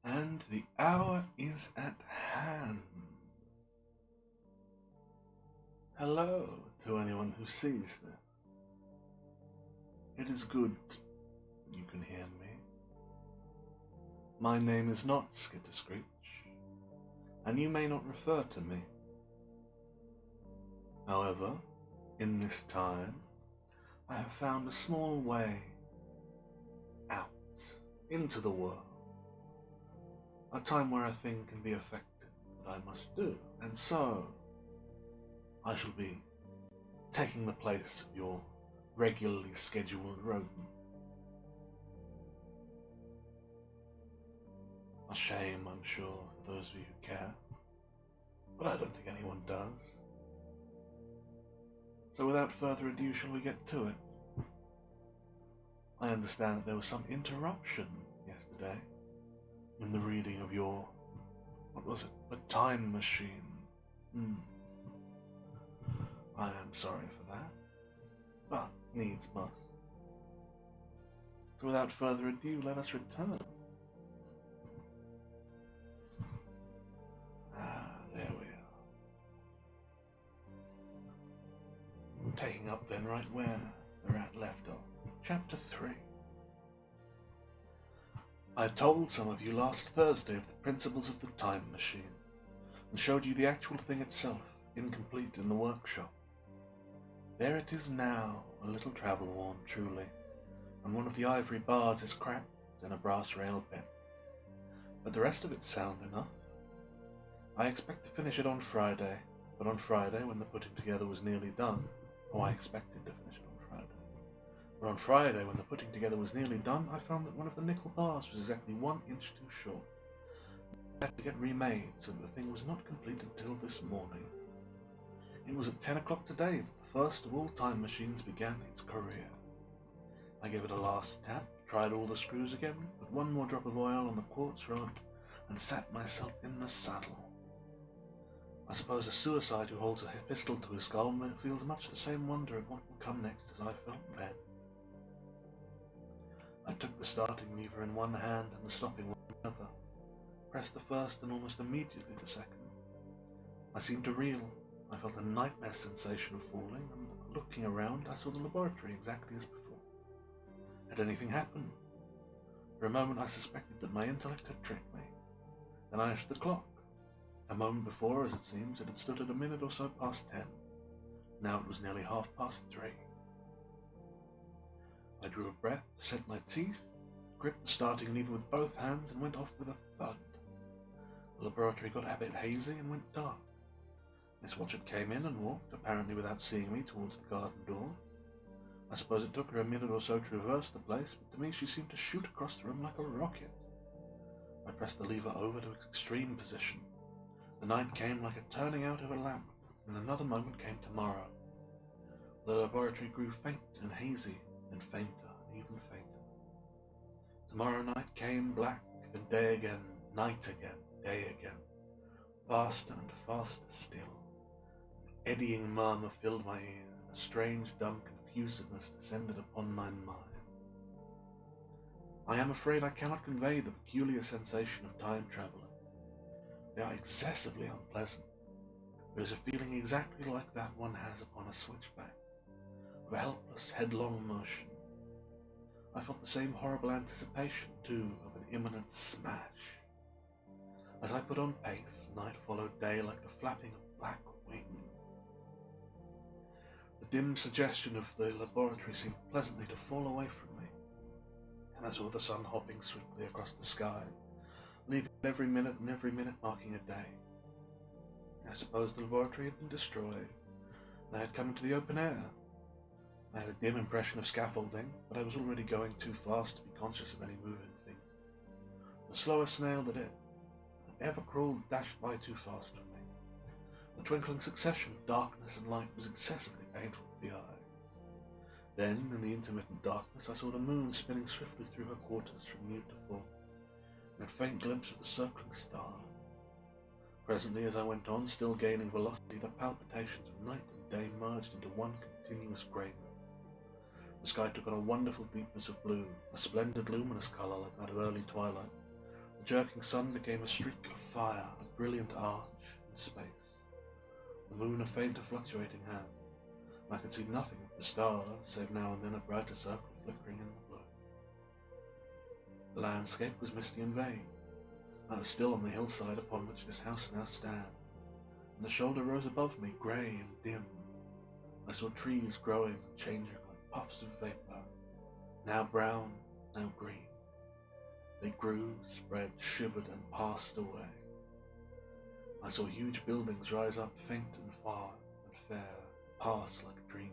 And the hour is at hand. Hello to anyone who sees this. It is good you can hear me. My name is not SkitterSkreetch, and you may not refer to me. However, in this time, I have found a small way out into the world. A time where a thing can be effected that I must do, and so I shall be taking the place of your regularly scheduled rodent. A shame, I'm sure, for those of you who care, but I don't think anyone does. So without further ado, shall we get to it? I understand that there was some interruption yesterday in the reading of your, what was it, the time machine. I am sorry for that, but needs must. So without further ado, let us return. There we are. Taking up then right where the rat left off. Chapter 3. I told some of you last Thursday of the principles of the time machine, and showed you the actual thing itself, incomplete in the workshop. There it is now, a little travel-worn truly, and one of the ivory bars is cracked and a brass rail bent. But the rest of it's sound enough. I expect to finish it on Friday, but on Friday, when the putting together was nearly done, I expected to finish it on Friday. But on Friday, when the putting together was nearly done, I found that one of the nickel bars was exactly 1 inch too short. I had to get remade, so that the thing was not complete until this morning. It was at 10 o'clock today that the first of all time machines began its career. I gave it a last tap, tried all the screws again, put one more drop of oil on the quartz rod, and sat myself in the saddle. I suppose a suicide who holds a pistol to his skull feels much the same wonder at what will come next as I felt then. I took the starting lever in one hand and the stopping one in the other, pressed the first and almost immediately the second. I seemed to reel. I felt a nightmare sensation of falling, and looking around I saw the laboratory exactly as before. Had anything happened? For a moment I suspected that my intellect had tricked me. Then I noticed the clock. A moment before, as it seems, it had stood at a minute or so past 10. Now it was nearly 3:30. I drew a breath, set my teeth, gripped the starting lever with both hands, and went off with a thud. The laboratory got a bit hazy and went dark. Miss Watchett came in and walked, apparently without seeing me, towards the garden door. I suppose it took her a minute or so to reverse the place, but to me she seemed to shoot across the room like a rocket. I pressed the lever over to its extreme position. The night came like a turning out of a lamp. In another moment came tomorrow. The laboratory grew faint and hazy, and fainter and even fainter. Tomorrow night came, black, and day again, night again, day again. Faster and faster still. An eddying murmur filled my ears, and a strange dumb confusedness descended upon my mind. I am afraid I cannot convey the peculiar sensation of time travelling. They are excessively unpleasant. There is a feeling exactly like that one has upon a switchback, of a helpless, headlong motion. I felt the same horrible anticipation, too, of an imminent smash. As I put on pace, night followed day like the flapping of black wings. The dim suggestion of the laboratory seemed pleasantly to fall away from me, and I saw the sun hopping swiftly across the sky, leaving every minute marking a day. I suppose the laboratory had been destroyed, and I had come into the open air. I had a dim impression of scaffolding, but I was already going too fast to be conscious of any moving thing. The slower snail that ever crawled dashed by too fast for me. The twinkling succession of darkness and light was excessively painful to the eye. Then, in the intermittent darkness, I saw the moon spinning swiftly through her quarters from new to full, and a faint glimpse of the circling star. Presently, as I went on, still gaining velocity, the palpitations of night and day merged into one continuous greyness. The sky took on a wonderful deepness of blue, a splendid luminous colour like that of early twilight, jerking sun became a streak of fire, a brilliant arch in space. The moon a faint, fluctuating hand. I could see nothing of the stars, save now and then a brighter circle flickering in the blue. The landscape was misty and vague. I was still on the hillside upon which this house now stands, and the shoulder rose above me, grey and dim. I saw trees growing and changing like puffs of vapour, now brown, now green. They grew, spread, shivered, and passed away. I saw huge buildings rise up faint and far and fair, pass like dreams.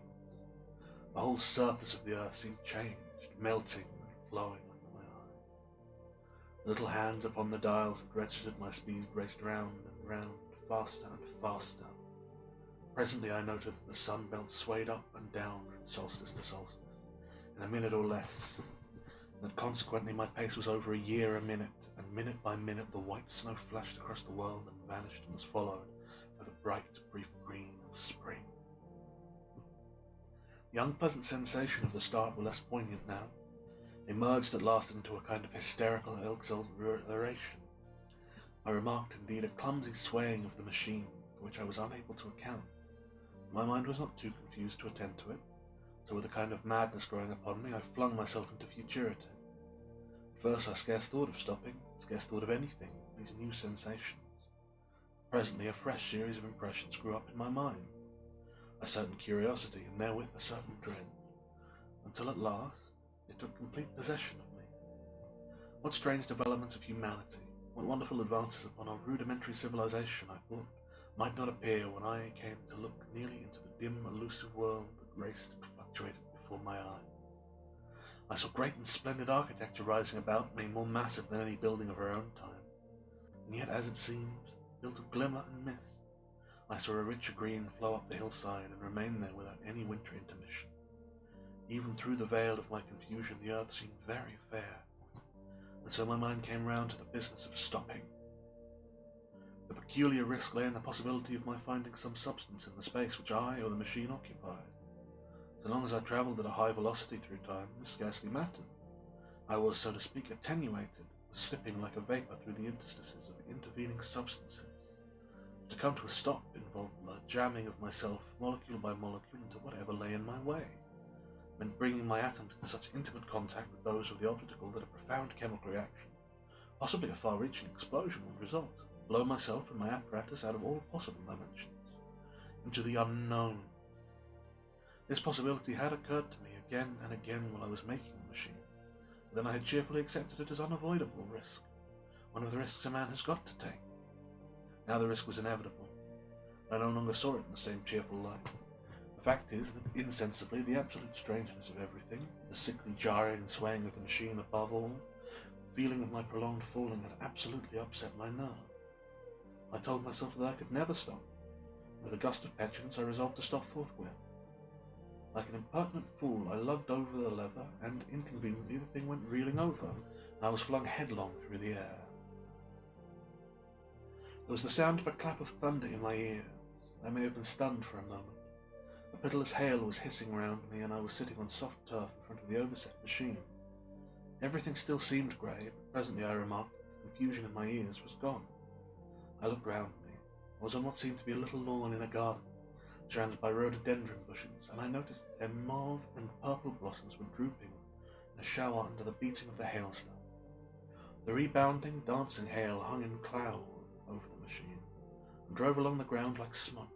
The whole surface of the earth seemed changed, melting and flowing under my eyes. The little hands upon the dials that registered my speed raced round and round, faster and faster. Presently I noted that the sun belt swayed up and down from solstice to solstice, in a minute or less, and that consequently my pace was over a year a minute, and minute by minute the white snow flashed across the world and vanished and was followed by the bright, brief green of spring. The unpleasant sensation of the start were less poignant now. They merged at last into a kind of hysterical exhilaration. I remarked indeed a clumsy swaying of the machine, for which I was unable to account. My mind was not too confused to attend to it, so with a kind of madness growing upon me, I flung myself into futurity. At first I scarce thought of stopping, scarce thought of anything, these new sensations. Presently a fresh series of impressions grew up in my mind, a certain curiosity and therewith a certain dread, until at last it took complete possession of me. What strange developments of humanity, what wonderful advances upon our rudimentary civilization, I thought, might not appear when I came to look nearly into the dim, elusive world that raced and fluctuated before my eyes. I saw great and splendid architecture rising about me, more massive than any building of our own time, and yet, as it seems, built of glimmer and mist. I saw a richer green flow up the hillside and remain there without any winter intermission. Even through the veil of my confusion the earth seemed very fair, and so my mind came round to the business of stopping. The peculiar risk lay in the possibility of my finding some substance in the space which I or the machine occupied. So long as I travelled at a high velocity through time, this scarcely mattered. I was, so to speak, attenuated, slipping like a vapour through the interstices of intervening substances. To come to a stop involved the jamming of myself, molecule by molecule, into whatever lay in my way, meant bringing my atoms into such intimate contact with those of the optical that a profound chemical reaction, possibly a far-reaching explosion, would result, blow myself and my apparatus out of all possible dimensions, into the unknown. This possibility had occurred to me again and again while I was making the machine, but then I had cheerfully accepted it as unavoidable risk, one of the risks a man has got to take. Now the risk was inevitable. I no longer saw it in the same cheerful light. The fact is that insensibly the absolute strangeness of everything, the sickly jarring and swaying of the machine above all, the feeling of my prolonged falling had absolutely upset my nerve. I told myself that I could never stop. With a gust of petulance I resolved to stop forthwith. Like an impertinent fool I lugged over the lever, and inconveniently the thing went reeling over, and I was flung headlong through the air. There was the sound of a clap of thunder in my ears. I may have been stunned for a moment. A pitiless hail was hissing round me, and I was sitting on soft turf in front of the overset machine. Everything still seemed grey, but presently I remarked that the confusion in my ears was gone. I looked round me. I was on what seemed to be a little lawn in a garden, surrounded by rhododendron bushes, and I noticed that their mauve and purple blossoms were drooping in a shower under the beating of the hailstone. The rebounding, dancing hail hung in cloud over the machine, and drove along the ground like smoke.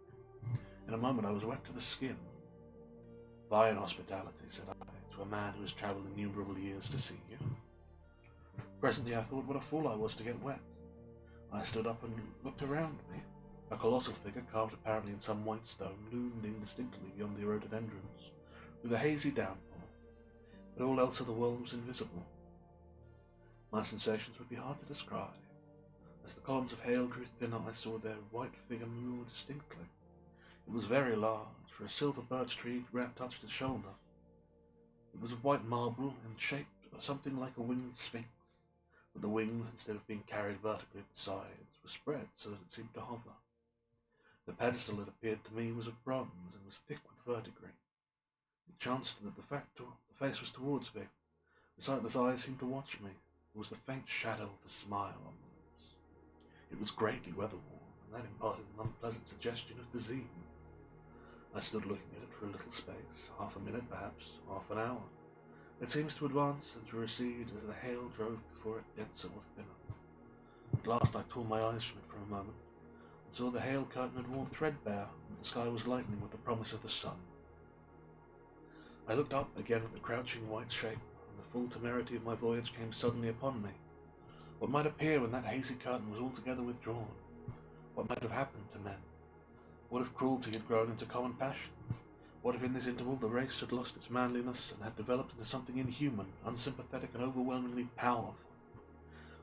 In a moment I was wet to the skin. "Fine hospitality," said I, "to a man who has travelled innumerable years to see you." Presently I thought what a fool I was to get wet. I stood up and looked around me. A colossal figure, carved apparently in some white stone, loomed indistinctly beyond the rhododendrons, through the hazy downpour, but all else of the world was invisible. My sensations would be hard to describe. As the columns of hail grew thinner, I saw their white figure more distinctly. It was very large, for a silver birch tree touched its shoulder. It was of white marble, in shape of something like a winged sphinx, but the wings, instead of being carried vertically at the sides, were spread so that it seemed to hover. The pedestal, it appeared to me, was of bronze, and was thick with verdigris. It chanced that the face was towards me. The sightless eyes seemed to watch me. there was the faint shadow of a smile on the lips. It was greatly weather-worn, and that imparted an unpleasant suggestion of disease. I stood looking at it for a little space, half a minute perhaps, half an hour. It seems to advance and to recede as the hail drove before it denser or thinner. At last I tore my eyes from it for a moment, and saw the hail curtain had worn threadbare, and the sky was lightening with the promise of the sun. I looked up again at the crouching white shape, and the full temerity of my voyage came suddenly upon me. What might appear when that hazy curtain was altogether withdrawn? What might have happened to men? What if cruelty had grown into common passion? What if in this interval the race had lost its manliness and had developed into something inhuman, unsympathetic, and overwhelmingly powerful?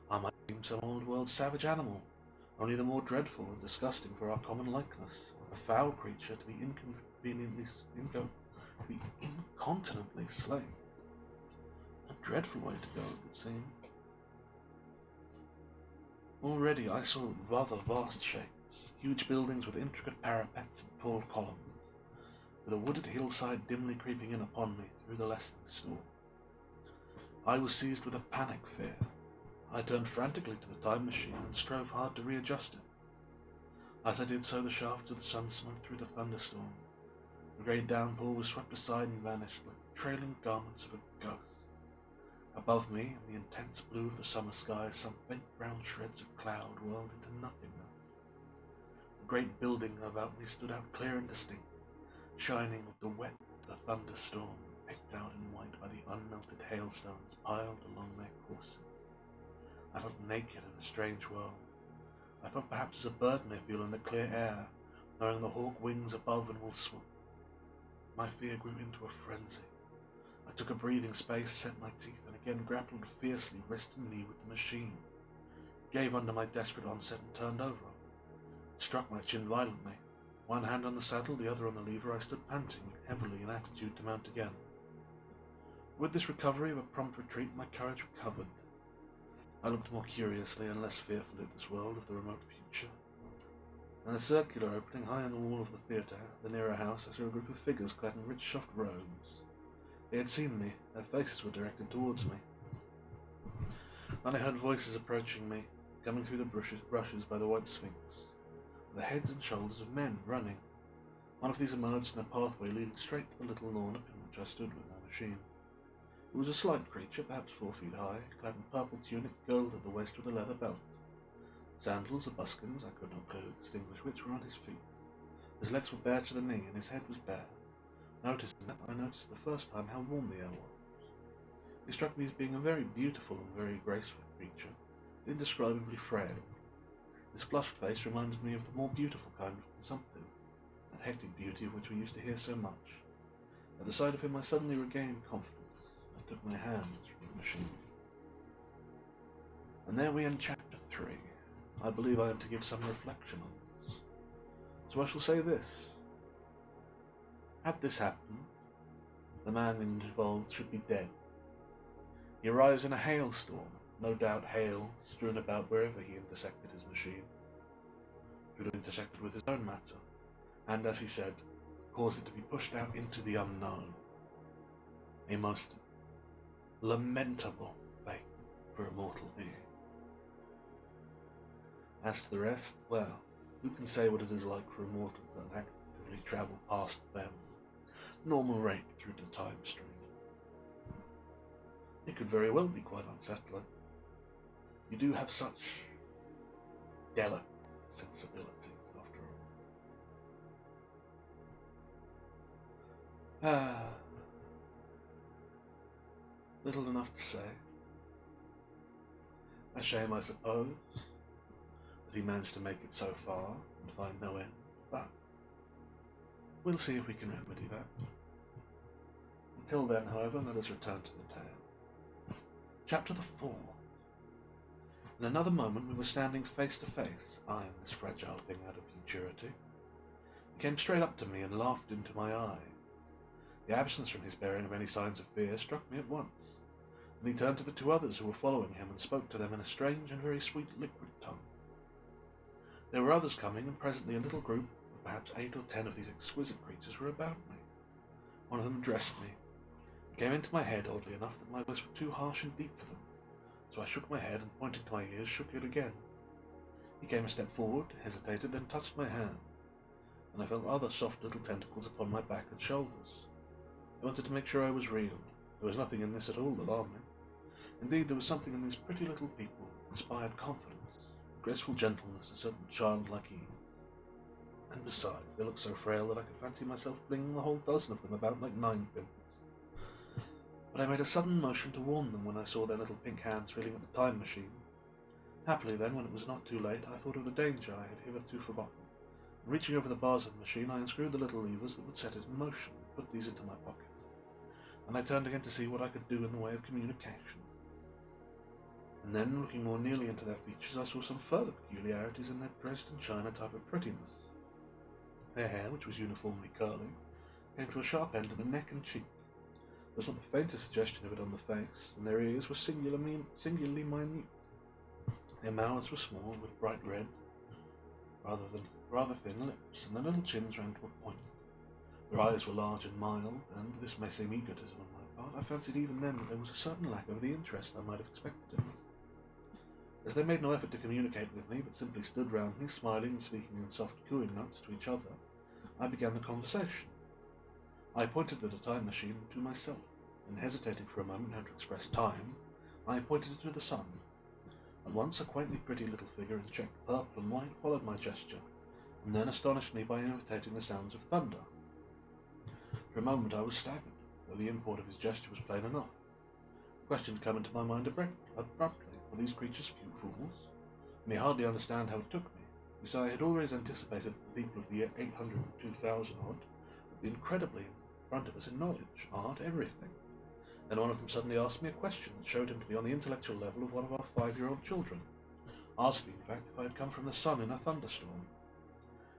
I might seem some old-world savage animal, only the more dreadful and disgusting for our common likeness, a foul creature to be incontinently slain. A dreadful way to go, it would seem. Already I saw rather vast shapes, huge buildings with intricate parapets and tall columns, with a wooded hillside dimly creeping in upon me through the lessening storm. I was seized with a panic fear. I turned frantically to the time machine and strove hard to readjust it. As I did so, the shafts of the sun smote through the thunderstorm. The grey downpour was swept aside and vanished like the trailing garments of a ghost. Above me, in the intense blue of the summer sky, some faint brown shreds of cloud whirled into nothingness. The great building about me stood out clear and distinct, shining with the wet of the thunderstorm, picked out in white by the unmelted hailstones piled along their courses. I felt naked in a strange world. I felt perhaps as a bird may feel in the clear air, knowing the hawk wings above and will swoop. My fear grew into a frenzy. I took a breathing space, set my teeth, and again grappled fiercely wrist and knee with the machine. It gave under my desperate onset and turned over. It struck my chin violently. One hand on the saddle, the other on the lever, I stood panting, heavily in attitude to mount again. With this recovery of a prompt retreat, my courage recovered. I looked more curiously and less fearfully at this world of the remote future. In a circular opening high on the wall of the theatre, the nearer house, I saw a group of figures clad in rich soft robes. They had seen me. Their faces were directed towards me. Then I heard voices approaching me, coming through the brushes by the white sphinx, with the heads and shoulders of men running. One of these emerged in a pathway leading straight to the little lawn upon which I stood with my machine. It was a slight creature, perhaps 4 feet high, clad in purple tunic, gold at the waist with a leather belt. Sandals or buskins, I could not clearly distinguish which, were on his feet. His legs were bare to the knee, and his head was bare. Noticing that, I noticed the first time how warm the air was. He struck me as being a very beautiful and very graceful creature, indescribably frail. His flushed face reminded me of the more beautiful kind of consumptive, that hectic beauty of which we used to hear so much. At the sight of him I suddenly regained confidence. I took my hands from the machine. And there we end chapter 3. I believe I am to give some reflection on this. So I shall say this. Had this happened, the man involved should be dead. He arrives in a hailstorm, no doubt hail strewn about wherever he intersected his machine. He would have intersected with his own matter, and, as he said, caused it to be pushed out into the unknown. A most lamentable fate for a mortal being. As to the rest, well, who can say what it is like for a mortal to actively travel past them, normal rate through the time stream? It could very well be quite unsettling. You do have such delicate sensibilities, after all. Little enough to say. A shame, I suppose, that he managed to make it so far and find no end, but we'll see if we can remedy that. Until then, however, let us return to the tale. Chapter the 4th. In another moment we were standing face to face, I and this fragile thing out of futurity. He came straight up to me and laughed into my eye. The absence from his bearing of any signs of fear struck me at once, and he turned to the 2 others who were following him and spoke to them in a strange and very sweet liquid tongue. There were others coming, and presently a little group of perhaps 8 or 10 of these exquisite creatures were about me. One of them addressed me. It came into my head, oddly enough, that my voice was too harsh and deep for them, so I shook my head and, pointing to my ears, shook it again. He came a step forward, hesitated, then touched my hand, and I felt other soft little tentacles upon my back and shoulders. He wanted to make sure I was real. There was nothing in this at all that alarmed me. Indeed, there was something in these pretty little people that inspired confidence, graceful gentleness, and certain childlike ease. And besides, they looked so frail that I could fancy myself flinging the whole dozen of them about like ninepins. But I made a sudden motion to warn them when I saw their little pink hands feeling at the time machine. Happily then, when it was not too late, I thought of the danger I had hitherto forgotten. Reaching over the bars of the machine, I unscrewed the little levers that would set it in motion, and put these into my pocket. And I turned again to see what I could do in the way of communication. And then, looking more nearly into their features, I saw some further peculiarities in their Dresden china type of prettiness. Their hair, which was uniformly curly, came to a sharp end at the neck and cheek. There was not the faintest suggestion of it on the face, and their ears were singularly minute. Their mouths were small, with bright red, rather thin lips, and their little chins ran to a point. Their eyes were large and mild, and, this may seem egotism on my part, I fancied even then that there was a certain lack of the interest I might have expected in them. As they made no effort to communicate with me, but simply stood round me, smiling and speaking in soft cooing notes to each other, I began the conversation. I pointed at the time machine to myself, and hesitating for a moment how to express time, I pointed it to the sun. At once a quaintly pretty little figure in checked purple and white followed my gesture, and then astonished me by imitating the sounds of thunder. For a moment I was staggered, though the import of his gesture was plain enough. The question had come into my mind abruptly. Were these creatures few fools? I may hardly understand how it took me, because I had always anticipated that the people of the year 802,000 odd would be incredibly in front of us in knowledge, art, everything. Then one of them suddenly asked me a question that showed him to be on the intellectual level of one of our 5-year-old children. Asked me, in fact, if I had come from the sun in a thunderstorm.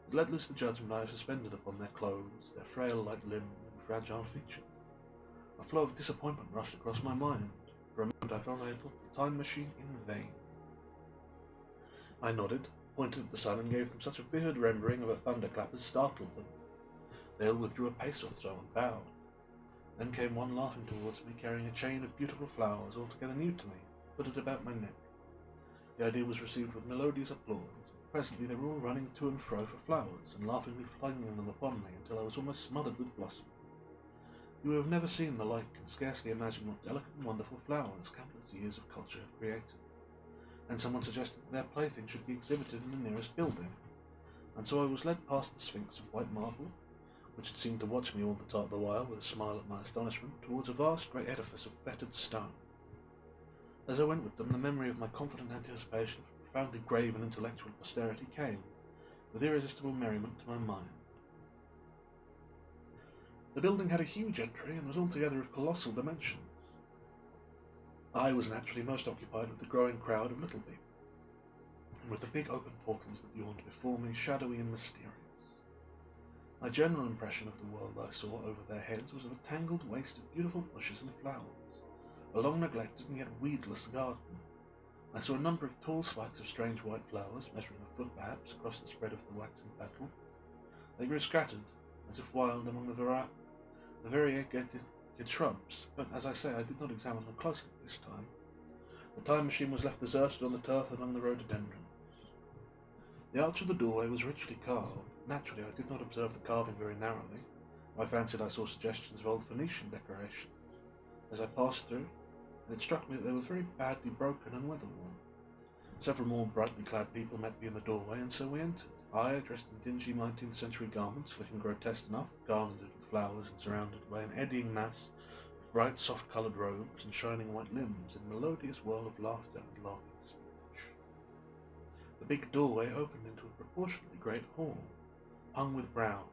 It let loose the judgment I have suspended upon their clothes, their frail light limbs, and fragile features. A flow of disappointment rushed across my mind. For a moment I felt I had looked the time machine in vain. I nodded, pointed at the sun, and gave them such a vivid rendering of a thunderclap as startled them. They all withdrew a pace or so and bowed. Then came one laughing towards me, carrying a chain of beautiful flowers altogether new to me, put it about my neck. The idea was received with melodious applause, and presently they were all running to and fro for flowers, and laughingly flinging them upon me until I was almost smothered with blossom. You have never seen the like, and scarcely imagine what delicate and wonderful flowers countless years of culture have created. And someone suggested that their plaything should be exhibited in the nearest building, and so I was led past the Sphinx of white marble, which had seemed to watch me all the while with a smile at my astonishment, towards a vast grey edifice of fettered stone. As I went with them, the memory of my confident anticipation of profoundly grave and intellectual posterity came, with irresistible merriment, to my mind. The building had a huge entry, and was altogether of colossal dimensions. I was naturally most occupied with the growing crowd of little people, and with the big open portals that yawned before me, shadowy and mysterious. My general impression of the world I saw over their heads was of a tangled waste of beautiful bushes and flowers, a long-neglected and yet weedless garden. I saw a number of tall spikes of strange white flowers, measuring a foot perhaps, across the spread of the waxen petal. They grew scattered, as if wild, among the variegated shrubs, but, as I say, I did not examine them closely this time. The time machine was left deserted on the turf among the rhododendrons. The arch of the doorway was richly carved. Naturally, I did not observe the carving very narrowly. I fancied I saw suggestions of old Phoenician decorations as I passed through, and it struck me that they were very badly broken and weather-worn. Several more brightly clad people met me in the doorway, and so we entered. I, dressed in dingy 19th century garments, looking grotesque enough, garlanded with flowers and surrounded by an eddying mass of bright, soft-coloured robes and shining white limbs, in a melodious whirl of laughter and laughing speech. The big doorway opened into a proportionately great hall, hung with brown.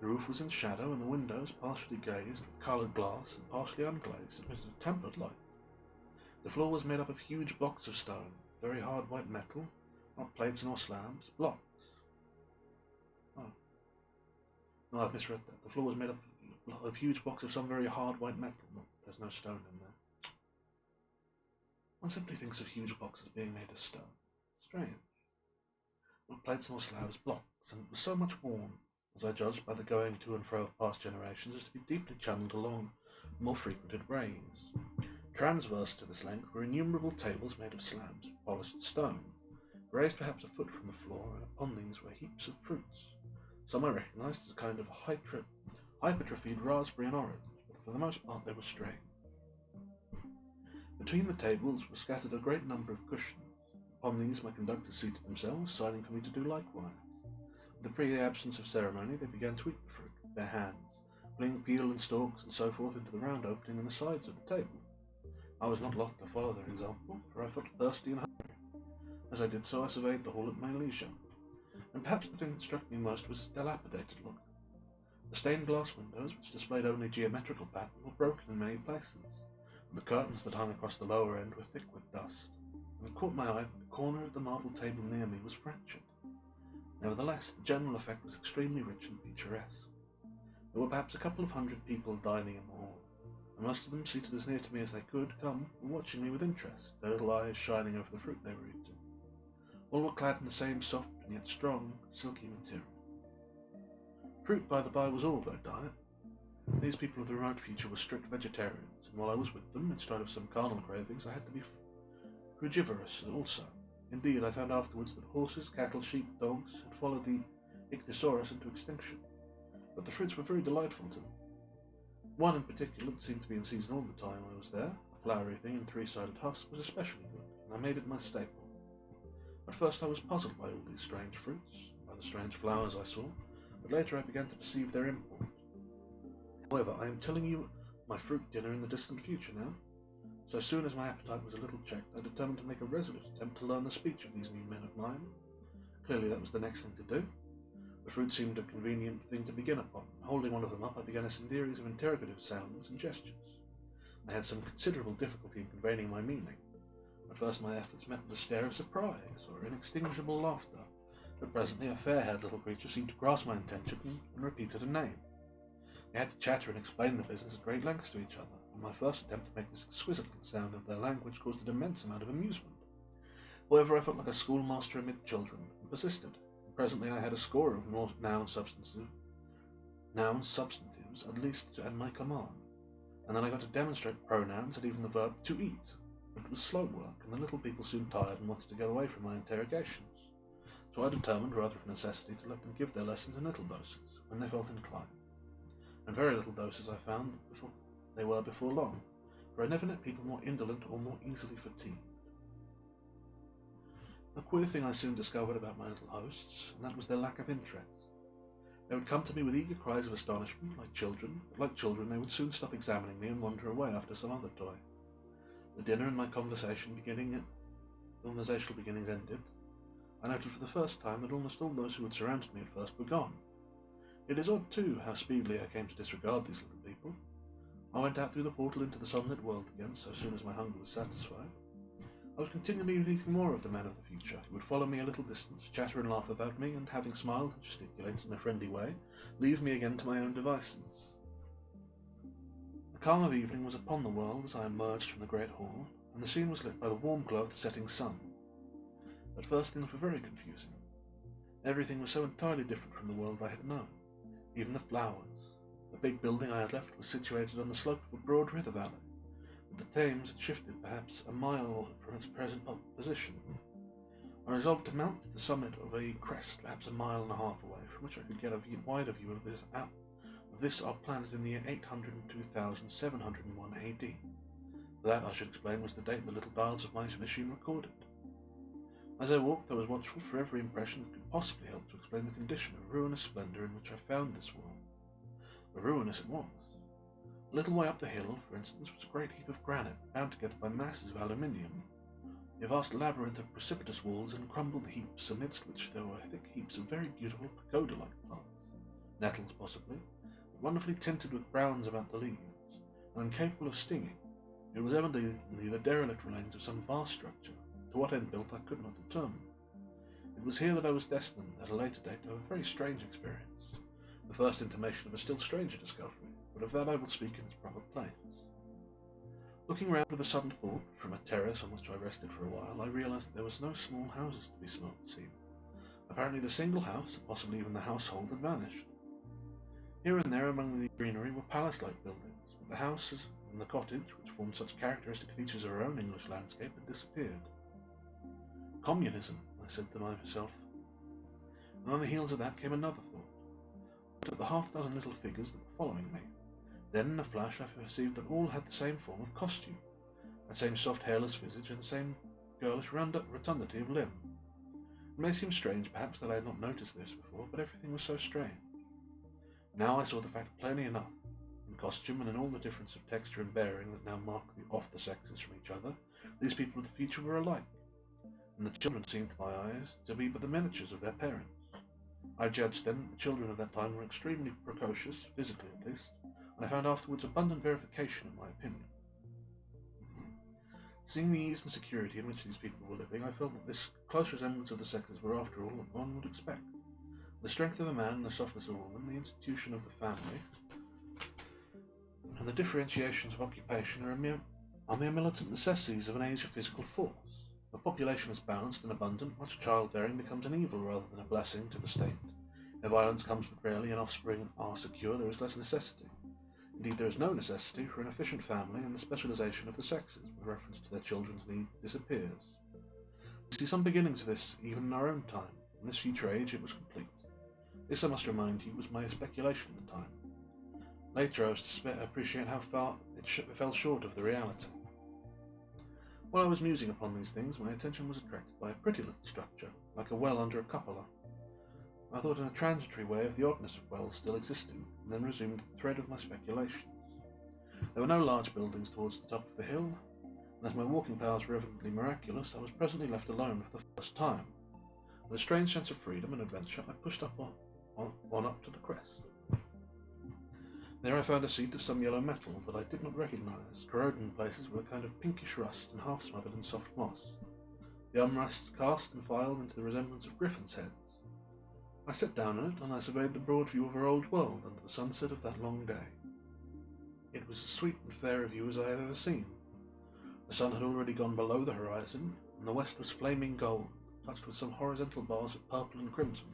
The roof was in shadow, and the windows, partially glazed with coloured glass and partially unglazed, admitted a tempered light. The floor was made up of huge blocks of stone, very hard white metal, not plates nor slabs, blocks. Oh. No, I've misread that. The floor was made up of huge blocks of some very hard white metal. No, there's no stone in there. One simply thinks of huge blocks as being made of stone. Strange. Not plates nor slabs, blocks, and it was so much worn, as I judged by the going to and fro of past generations, as to be deeply channeled along more frequented rays. Transverse to this length were innumerable tables made of slabs of polished stone, raised perhaps a foot from the floor, and upon these were heaps of fruits. Some I recognised as a kind of hypertrophied raspberry and orange, but for the most part they were strange. Between the tables were scattered a great number of cushions. Upon these my conductors seated themselves, signing for me to do likewise. With the pre-absence of ceremony, they began to eat the fruit with their hands, pulling the peel and stalks and so forth into the round opening in the sides of the table. I was not loth to follow their example, for I felt thirsty and hungry. As I did so, I surveyed the hall at my leisure, and perhaps the thing that struck me most was its dilapidated look. The stained glass windows, which displayed only geometrical pattern, were broken in many places, and the curtains that hung across the lower end were thick with dust, and it caught my eye that the corner of the marble table near me was fractured. Nevertheless, the general effect was extremely rich and picturesque. There were perhaps a couple of hundred people dining in the hall, and most of them, seated as near to me as they could come, were watching me with interest, their little eyes shining over the fruit they were eating. All were clad in the same soft and yet strong, silky material. Fruit, by the by, was all their diet. These people of the remote future were strict vegetarians, and while I was with them, in spite of some carnal cravings, I had to be frugivorous also. Indeed, I found afterwards that horses, cattle, sheep, dogs had followed the ichthyosaurus into extinction, but the fruits were very delightful to them. One in particular, that seemed to be in season all the time I was there, a flowery thing in three-sided husk, was especially good, and I made it my staple. At first I was puzzled by all these strange fruits, by the strange flowers I saw, but later I began to perceive their import. However, I am telling you my fruit dinner in the distant future now. So soon as my appetite was a little checked, I determined to make a resolute attempt to learn the speech of these new men of mine. Clearly that was the next thing to do. The fruit seemed a convenient thing to begin upon. Holding one of them up, I began a series of interrogative sounds and gestures. I had some considerable difficulty in conveying my meaning. At first my efforts met with a stare of surprise or inextinguishable laughter, but presently a fair-haired little creature seemed to grasp my intention and repeated a name. They had to chatter and explain the business at great lengths to each other, and my first attempt to make this exquisite little sound of their language caused an immense amount of amusement. However, I felt like a schoolmaster amid children, and persisted, and presently I had a score of more noun substantives at least at my command, and then I got to demonstrate pronouns and even the verb to eat. But it was slow work, and the little people soon tired and wanted to get away from my interrogations, so I determined, rather of necessity, to let them give their lessons in little doses, when they felt inclined. And very little doses I found before long, for I never met people more indolent or more easily fatigued. A queer thing I soon discovered about my little hosts, and that was their lack of interest. They would come to me with eager cries of astonishment, like children, but like children they would soon stop examining me and wander away after some other toy. The dinner and my conversational beginnings ended, I noted for the first time that almost all those who had surrounded me at first were gone. It is odd, too, how speedily I came to disregard these little people. I went out through the portal into the sunlit world again so soon as my hunger was satisfied. I was continually meeting more of the men of the future, who would follow me a little distance, chatter and laugh about me, and having smiled and gesticulated in a friendly way, leave me again to my own devices. The calm of evening was upon the world as I emerged from the great hall, and the scene was lit by the warm glow of the setting sun. At first things were very confusing. Everything was so entirely different from the world I had known. Even the flowers. The big building I had left was situated on the slope of a broad river valley, but the Thames had shifted perhaps a mile from its present position. I resolved to mount to the summit of a crest perhaps a mile and a half away, from which I could get a wider view of this our planet in the year 802,701 AD. That, I should explain, was the date the little dials of my machine recorded. As I walked, I was watchful for every impression that could possibly help to explain the condition of ruinous splendour in which I found this world. But ruinous it was. A little way up the hill, for instance, was a great heap of granite, bound together by masses of aluminium, a vast labyrinth of precipitous walls and crumbled heaps, amidst which there were thick heaps of very beautiful pagoda-like plants, nettles possibly, but wonderfully tinted with browns about the leaves, and incapable of stinging. It was evidently the derelict remains of some vast structure. To what end built I could not determine. It was here that I was destined, at a later date, to have a very strange experience, the first intimation of a still stranger discovery, but of that I will speak in its proper place. Looking round with a sudden thought, from a terrace on which I rested for a while, I realized that there was no small houses to be seen. Apparently the single house, and possibly even the household, had vanished. Here and there among the greenery were palace-like buildings, but the houses and the cottage, which formed such characteristic features of our own English landscape, had disappeared. Communism, I said to myself. And on the heels of that came another thought. I looked at the half-dozen little figures that were following me. Then in a flash I perceived that all had the same form of costume, the same soft hairless visage, and the same girlish rotundity of limb. It may seem strange, perhaps, that I had not noticed this before, but everything was so strange. Now I saw the fact plainly enough. In costume and in all the difference of texture and bearing that now marked off the sexes from each other, these people of the future were alike, and the children seemed to my eyes to be but the miniatures of their parents. I judged then that the children of that time were extremely precocious, physically at least, and I found afterwards abundant verification of my opinion. Seeing the ease and security in which these people were living, I felt that this close resemblance of the sexes were after all what one would expect. The strength of a man and the softness of a woman, the institution of the family, and the differentiations of occupation are mere militant necessities of an age of physical force. The population is balanced and abundant, much childbearing becomes an evil rather than a blessing to the state. Where violence comes but rarely and offspring are secure, there is less necessity. Indeed, there is no necessity for an efficient family, and the specialization of the sexes, with reference to their children's need, disappears. We see some beginnings of this even in our own time. In this future age it was complete. This, I must remind you, was my speculation at the time. Later I was to appreciate how far it fell short of the reality. While I was musing upon these things, my attention was attracted by a pretty little structure, like a well under a cupola. I thought in a transitory way of the oddness of wells still existing, and then resumed the thread of my speculations. There were no large buildings towards the top of the hill, and as my walking powers were evidently miraculous, I was presently left alone for the first time. With a strange sense of freedom and adventure, I pushed up up to the crest. There I found a seat of some yellow metal that I did not recognize, corroded in places with a kind of pinkish rust and half smothered in soft moss. The armrests cast and filed into the resemblance of griffins' heads. I sat down in it, and I surveyed the broad view of our old world under the sunset of that long day. It was as sweet and fair a view as I have ever seen. The sun had already gone below the horizon, and the west was flaming gold, touched with some horizontal bars of purple and crimson.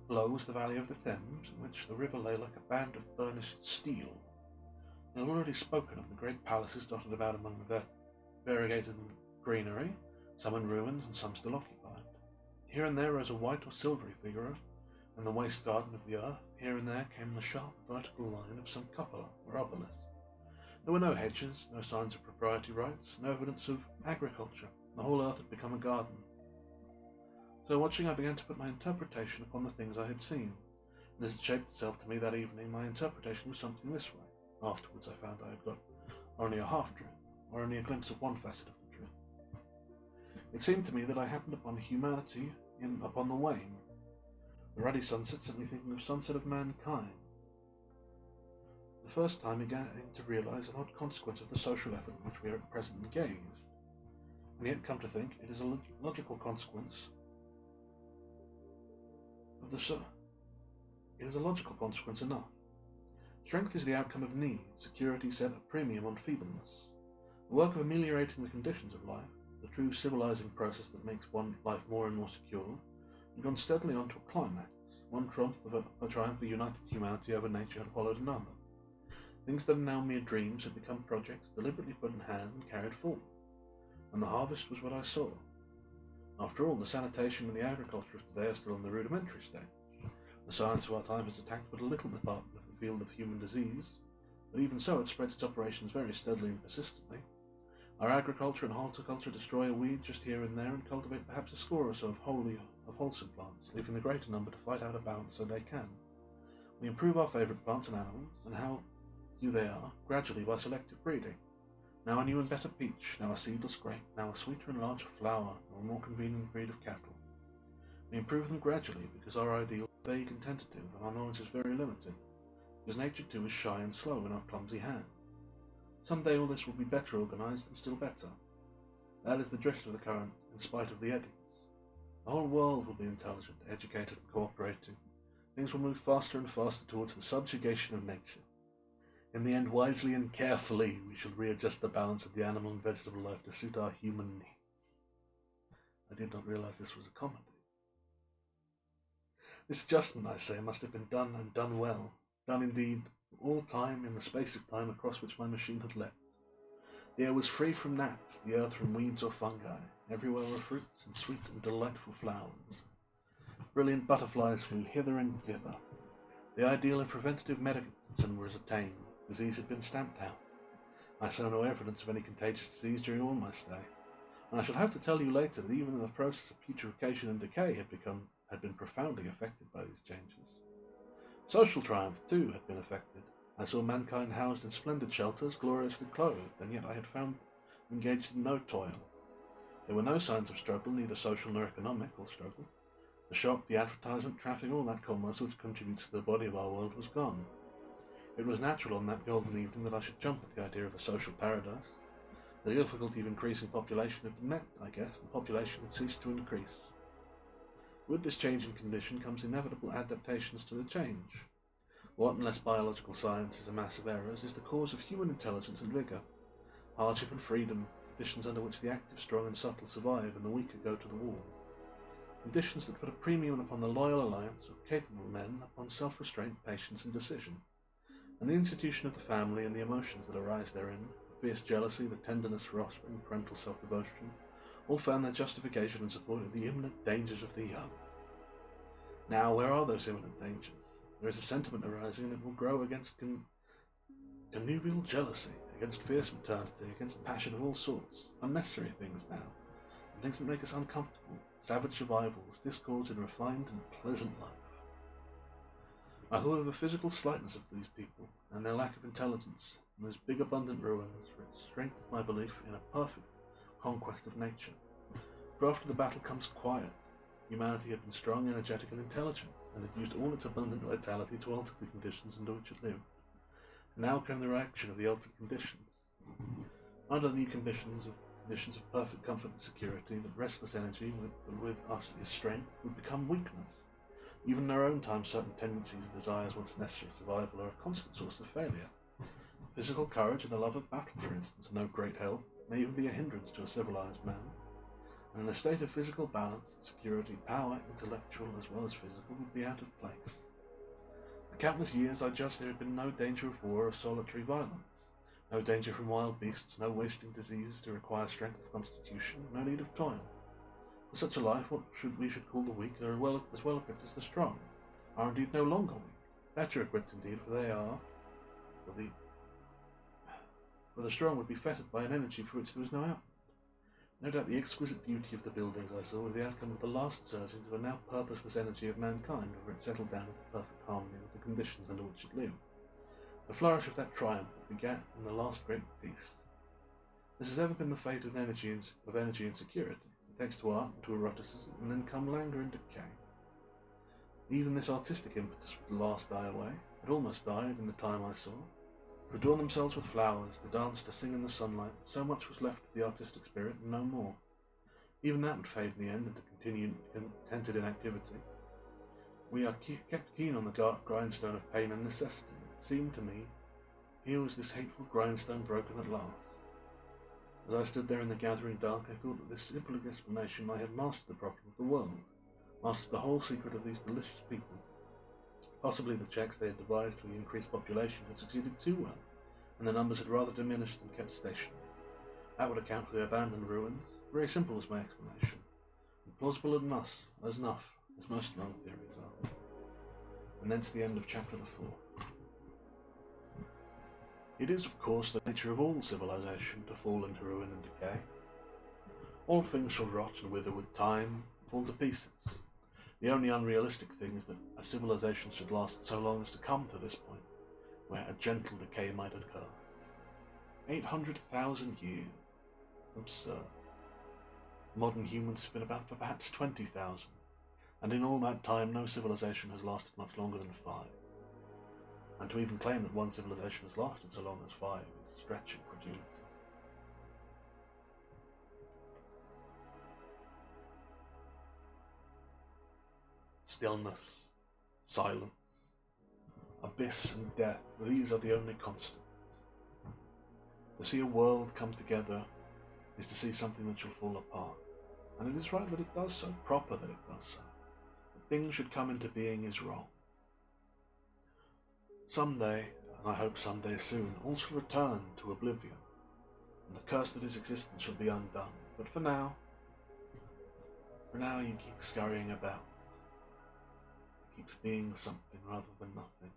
Below was the valley of the Thames, in which the river lay like a band of burnished steel. I had already spoken of the great palaces dotted about among the variegated greenery, some in ruins and some still occupied. Here and there rose a white or silvery figure in the waste garden of the earth. Here and there came the sharp vertical line of some cupola or obelisk. There were no hedges, no signs of propriety rights, no evidence of agriculture. The whole earth had become a garden. So watching, I began to put my interpretation upon the things I had seen, and as it shaped itself to me that evening, my interpretation was something this way. Afterwards I found I had got only a half-truth, or only a glimpse of one facet of the truth. It seemed to me that I happened upon humanity upon the wane. The ruddy sunset set me thinking of sunset of mankind. The first time I began to realize an odd consequence of the social effort in which we are at present engaged, and yet come to think it is a logical consequence of it is a logical consequence enough. Strength is the outcome of need, security set a premium on feebleness. The work of ameliorating the conditions of life, the true civilizing process that makes one life more and more secure, had gone steadily on to a climax. One triumph of united humanity over nature had followed another. Things that are now mere dreams had become projects deliberately put in hand and carried forward, and the harvest was what I saw. After all, the sanitation and the agriculture of today are still in the rudimentary stage. The science of our time has attacked but a little department of the field of human disease, but even so it spreads its operations very steadily and persistently. Our agriculture and horticulture destroy a weed just here and there and cultivate perhaps a score or so of wholesome plants, leaving the greater number to fight out a balance so they can. We improve our favourite plants and animals, and how few they are, gradually by selective breeding. Now a new and better peach, now a seedless grape, now a sweeter and larger flower, or a more convenient breed of cattle. We improve them gradually because our ideals are vague and tentative, and our knowledge is very limited, because nature too is shy and slow in our clumsy hands. Some day all this will be better organized and still better. That is the drift of the current, in spite of the eddies. The whole world will be intelligent, educated, and cooperating. Things will move faster and faster towards the subjugation of nature. In the end, wisely and carefully, we shall readjust the balance of the animal and vegetable life to suit our human needs. I did not realize this was a comedy. This adjustment, I say, must have been done and done well. Done indeed all time in the space of time across which my machine had leapt. The air was free from gnats, the earth from weeds or fungi. Everywhere were fruits and sweet and delightful flowers. Brilliant butterflies flew hither and thither. The ideal and preventative medicine was attained. Disease had been stamped out. I saw no evidence of any contagious disease during all my stay, and I shall have to tell you later that even the process of putrefaction and decay had been profoundly affected by these changes. Social triumph, too, had been affected. I saw mankind housed in splendid shelters, gloriously clothed, and yet I had found engaged in no toil. There were no signs of struggle, neither social nor economic struggle. The shop, the advertisement, traffic, all that commerce which contributes to the body of our world was gone. It was natural on that golden evening that I should jump at the idea of a social paradise. The difficulty of increasing population had been met, I guess. The population had ceased to increase. With this change in condition comes inevitable adaptations to the change. What, unless biological science is a mass of errors, is the cause of human intelligence and vigour? Hardship and freedom, conditions under which the active, strong and subtle survive and the weaker go to the wall. Conditions that put a premium upon the loyal alliance of capable men, upon self-restraint, patience and decision. And the institution of the family and the emotions that arise therein, the fierce jealousy, the tenderness for offspring, parental self-devotion, all found their justification and support in the imminent dangers of the young. Now, where are those imminent dangers? There is a sentiment arising, and it will grow against connubial jealousy, against fierce maternity, against passion of all sorts, unnecessary things now, and things that make us uncomfortable, savage survivals, discords in refined and pleasant life. I thought of the physical slightness of these people, and their lack of intelligence, and those big abundant ruins, for it strengthened my belief in a perfect conquest of nature. For after the battle comes quiet. Humanity had been strong, energetic, and intelligent, and had used all its abundant vitality to alter the conditions under which it lived. And now came the reaction of the altered conditions. Under the new conditions of perfect comfort and security, that restless energy, with us is strength, would become weakness. Even in our own time, certain tendencies and desires once necessary for survival are a constant source of failure. Physical courage and the love of battle, for instance, are no great help, may even be a hindrance to a civilized man. And in a state of physical balance and security, power, intellectual as well as physical, would be out of place. For countless years I judged there had been no danger of war or solitary violence, no danger from wild beasts, no wasting diseases to require strength of constitution, no need of toil. For such a life, what we should call the weak are as well equipped as the strong, are indeed no longer weak, better equipped indeed, for they are, for the strong would be fettered by an energy for which there was no outlet. No doubt the exquisite beauty of the buildings I saw was the outcome of the last surge into a now purposeless energy of mankind, before it settled down into perfect harmony with the conditions under which it lived. The flourish of that triumph began in the last great peace. This has ever been the fate of energy and security. It takes to art and to eroticism, and then come languor and decay. Even this artistic impetus would at last die away. It almost died in the time I saw. To adorn themselves with flowers, to dance, to sing in the sunlight, so much was left of the artistic spirit, and no more. Even that would fade in the end into continued contented inactivity. We are kept keen on the grindstone of pain and necessity. It seemed to me, here was this hateful grindstone broken at last. As I stood there in the gathering dark, I thought that this simple explanation might have mastered the problem of the world, mastered the whole secret of these delicious people. Possibly the checks they had devised for the increased population had succeeded too well, and the numbers had rather diminished than kept stationary. That would account for the abandoned ruins. Very simple was my explanation, and plausible enough, as most known theories are. And thence the end of chapter the 4th. It is, of course, the nature of all civilization to fall into ruin and decay. All things shall rot and wither with time, fall to pieces. The only unrealistic thing is that a civilization should last so long as to come to this point, where a gentle decay might occur. 800,000 years. Absurd. Modern humans have been about for perhaps 20,000, and in all that time no civilization has lasted much longer than 5. And to even claim that one civilization has lasted so long as 5 is stretching credulity. Stillness, silence, abyss and death, these are the only constants. To see a world come together is to see something that shall fall apart, and it is right that it does so, proper that it does so. That things should come into being is wrong. Someday, and I hope someday soon all shall return to oblivion, and the curse that is existence shall be undone. But for now you keep scurrying about. It keeps being something rather than nothing.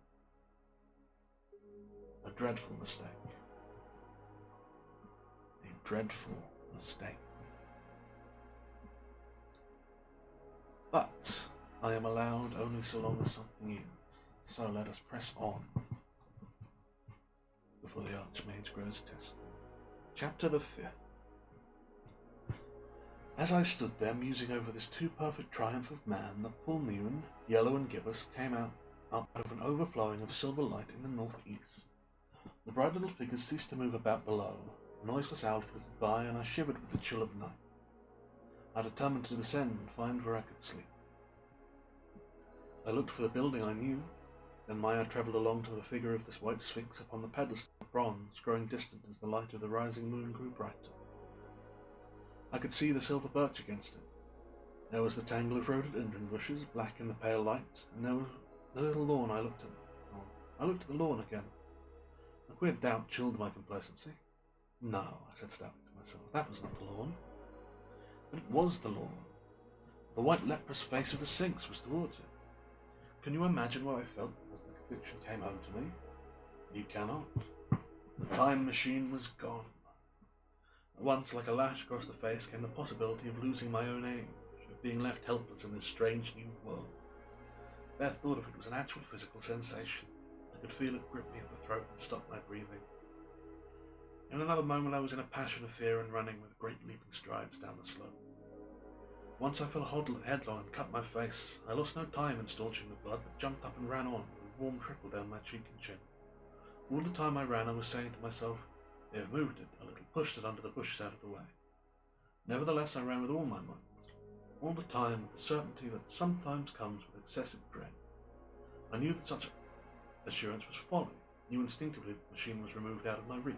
A dreadful mistake. A dreadful mistake. But I am allowed only so long as something is, so let us press on before the Archmage grows testy. Chapter the 5th. As I stood there musing over this too perfect triumph of man, the full moon, yellow and gibbous, came out of an overflowing of silver light in the northeast. The bright little figures ceased to move about below. A noiseless owl flitted by, and I shivered with the chill of night. I determined to descend and find where I could sleep. I looked for the building I knew. Then my eye travelled along to the figure of this white sphinx upon the pedestal of bronze, growing distant as the light of the rising moon grew brighter. I could see the silver birch against it. There was the tangle of rhododendron bushes, black in the pale light, and there was the little lawn. I looked at the lawn again. A queer doubt chilled my complacency. No, I said stoutly to myself, that was not the lawn. But it was the lawn. The white leprous face of the sphinx was towards it. Can you imagine what I felt as the conviction came home to me? You cannot. The time machine was gone. At once, like a lash across the face, came the possibility of losing my own age, of being left helpless in this strange new world. Bare thought of it was an actual physical sensation. I could feel it grip me at the throat and stop my breathing. In another moment I was in a passion of fear and running with great leaping strides down the slope. Once I fell headlong and cut my face. I lost no time in staunching the blood, but jumped up and ran on, with a warm trickle down my cheek and chin. All the time I ran I was saying to myself, they have moved it a little, pushed it under the bushes out of the way. Nevertheless I ran with all my might, all the time with the certainty that sometimes comes with excessive dread. I knew that such assurance was folly, knew instinctively that the machine was removed out of my reach.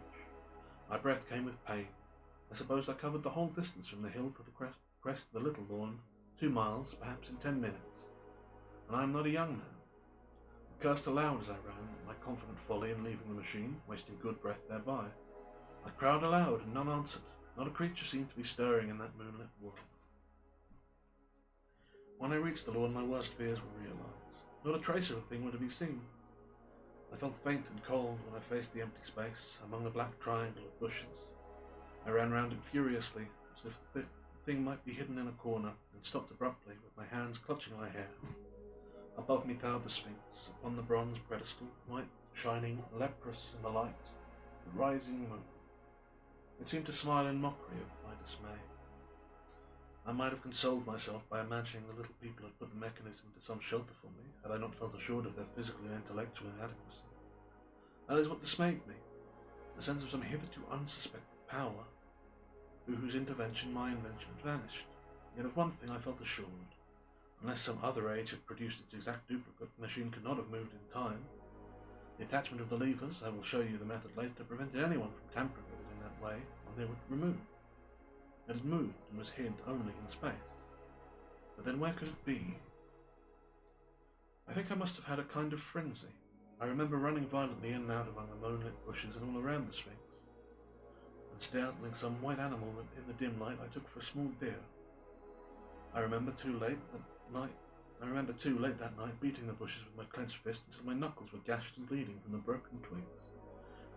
My breath came with pain. I supposed I covered the whole distance from the hill to the crest of the little lawn, 2 miles, perhaps in 10 minutes. And I am not a young man. I cursed aloud as I ran, my confident folly in leaving the machine, wasting good breath thereby. I cried aloud, and none answered. Not a creature seemed to be stirring in that moonlit world. When I reached the lawn, my worst fears were realized. Not a trace of a thing were to be seen. I felt faint and cold when I faced the empty space among the black triangle of bushes. I ran round it furiously, as if the thing might be hidden in a corner, and stopped abruptly, with my hands clutching my hair. Above me towered the sphinx, upon the bronze pedestal, white, shining, leprous in the light, the rising moon. It seemed to smile in mockery of my dismay. I might have consoled myself by imagining the little people had put the mechanism into some shelter for me, had I not felt assured of their physical and intellectual inadequacy. That is what dismayed me, the sense of some hitherto unsuspected power, through whose intervention my invention had vanished. Yet of one thing I felt assured. Unless some other age had produced its exact duplicate, the machine could not have moved in time. The attachment of the levers, I will show you the method later, prevented anyone from tampering with it in that way when they were removed. It had moved and was hid only in space. But then where could it be? I think I must have had a kind of frenzy. I remember running violently in and out among the moonlit bushes and all around the sphinx, and startling some white animal that in the dim light I took for a small deer. I remember too late that night beating the bushes with my clenched fist until my knuckles were gashed and bleeding from the broken twigs.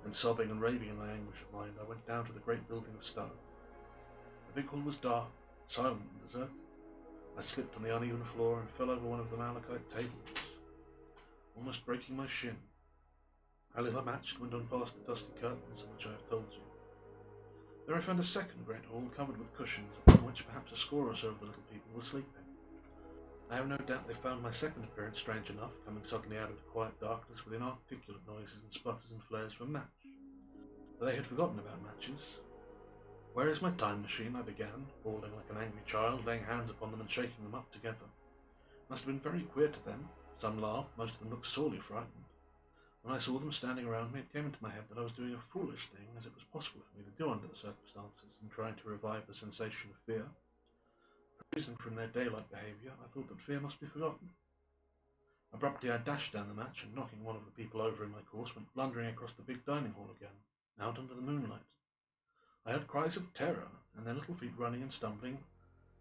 Then sobbing and raving in my anguish of mind, I went down to the great building of stone. The big hall was dark, silent and deserted. I slipped on the uneven floor and fell over one of the malachite tables, almost breaking my shin. I lit a match and went on past the dusty curtains of which I have told you. There I found a second great hall covered with cushions, upon which perhaps a score or so of the little people were sleeping. I have no doubt they found my second appearance strange enough, coming suddenly out of the quiet darkness with inarticulate noises and sputters and flares from match. But they had forgotten about matches. "Where is my time machine?" I began, bawling like an angry child, laying hands upon them and shaking them up together. It must have been very queer to them. Some laughed, most of them looked sorely frightened. When I saw them standing around me, it came into my head that I was doing a foolish thing, as it was possible for me to do under the circumstances, in trying to revive the sensation of fear. For reason from their daylight behaviour, I thought that fear must be forgotten. Abruptly I dashed down the match and, knocking one of the people over in my course, went blundering across the big dining hall again, out under the moonlight. I heard cries of terror, and their little feet running and stumbling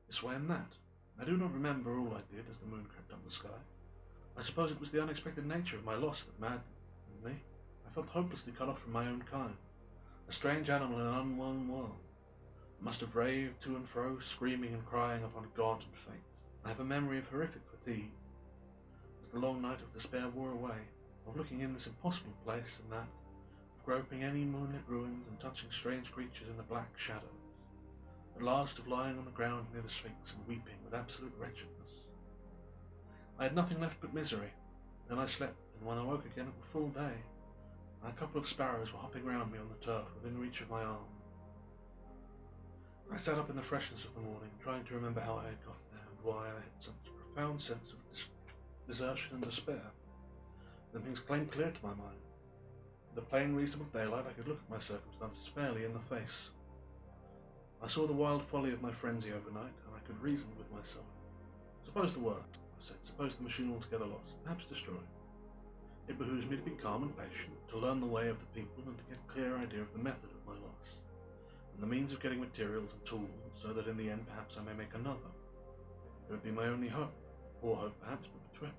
this way and that. I do not remember all I did as the moon crept up the sky. I suppose it was the unexpected nature of my loss that maddened me. I felt hopelessly cut off from my own kind, a strange animal in an unknown world. I must have raved to and fro, screaming and crying upon God and fate. I have a memory of horrific fatigue, as the long night of despair wore away, of looking in this impossible place and that, of groping any moonlit ruins and touching strange creatures in the black shadows, at last of lying on the ground near the Sphinx and weeping with absolute wretchedness. I had nothing left but misery. Then I slept, and when I woke again it was full day, and a couple of sparrows were hopping round me on the turf within reach of my arm. I sat up in the freshness of the morning, trying to remember how I had gotten there and why I had such a profound sense of desertion and despair. Then things came clear to my mind. In the plain, reasonable daylight I could look at my circumstances fairly in the face. I saw the wild folly of my frenzy overnight, and I could reason with myself. Suppose the worst, I said. Suppose the machine altogether lost, perhaps destroyed. It behooves me to be calm and patient, to learn the way of the people, and to get a clear idea of the method of my loss, and the means of getting materials and tools, so that in the end perhaps I may make another. It would be my only hope, poor hope perhaps,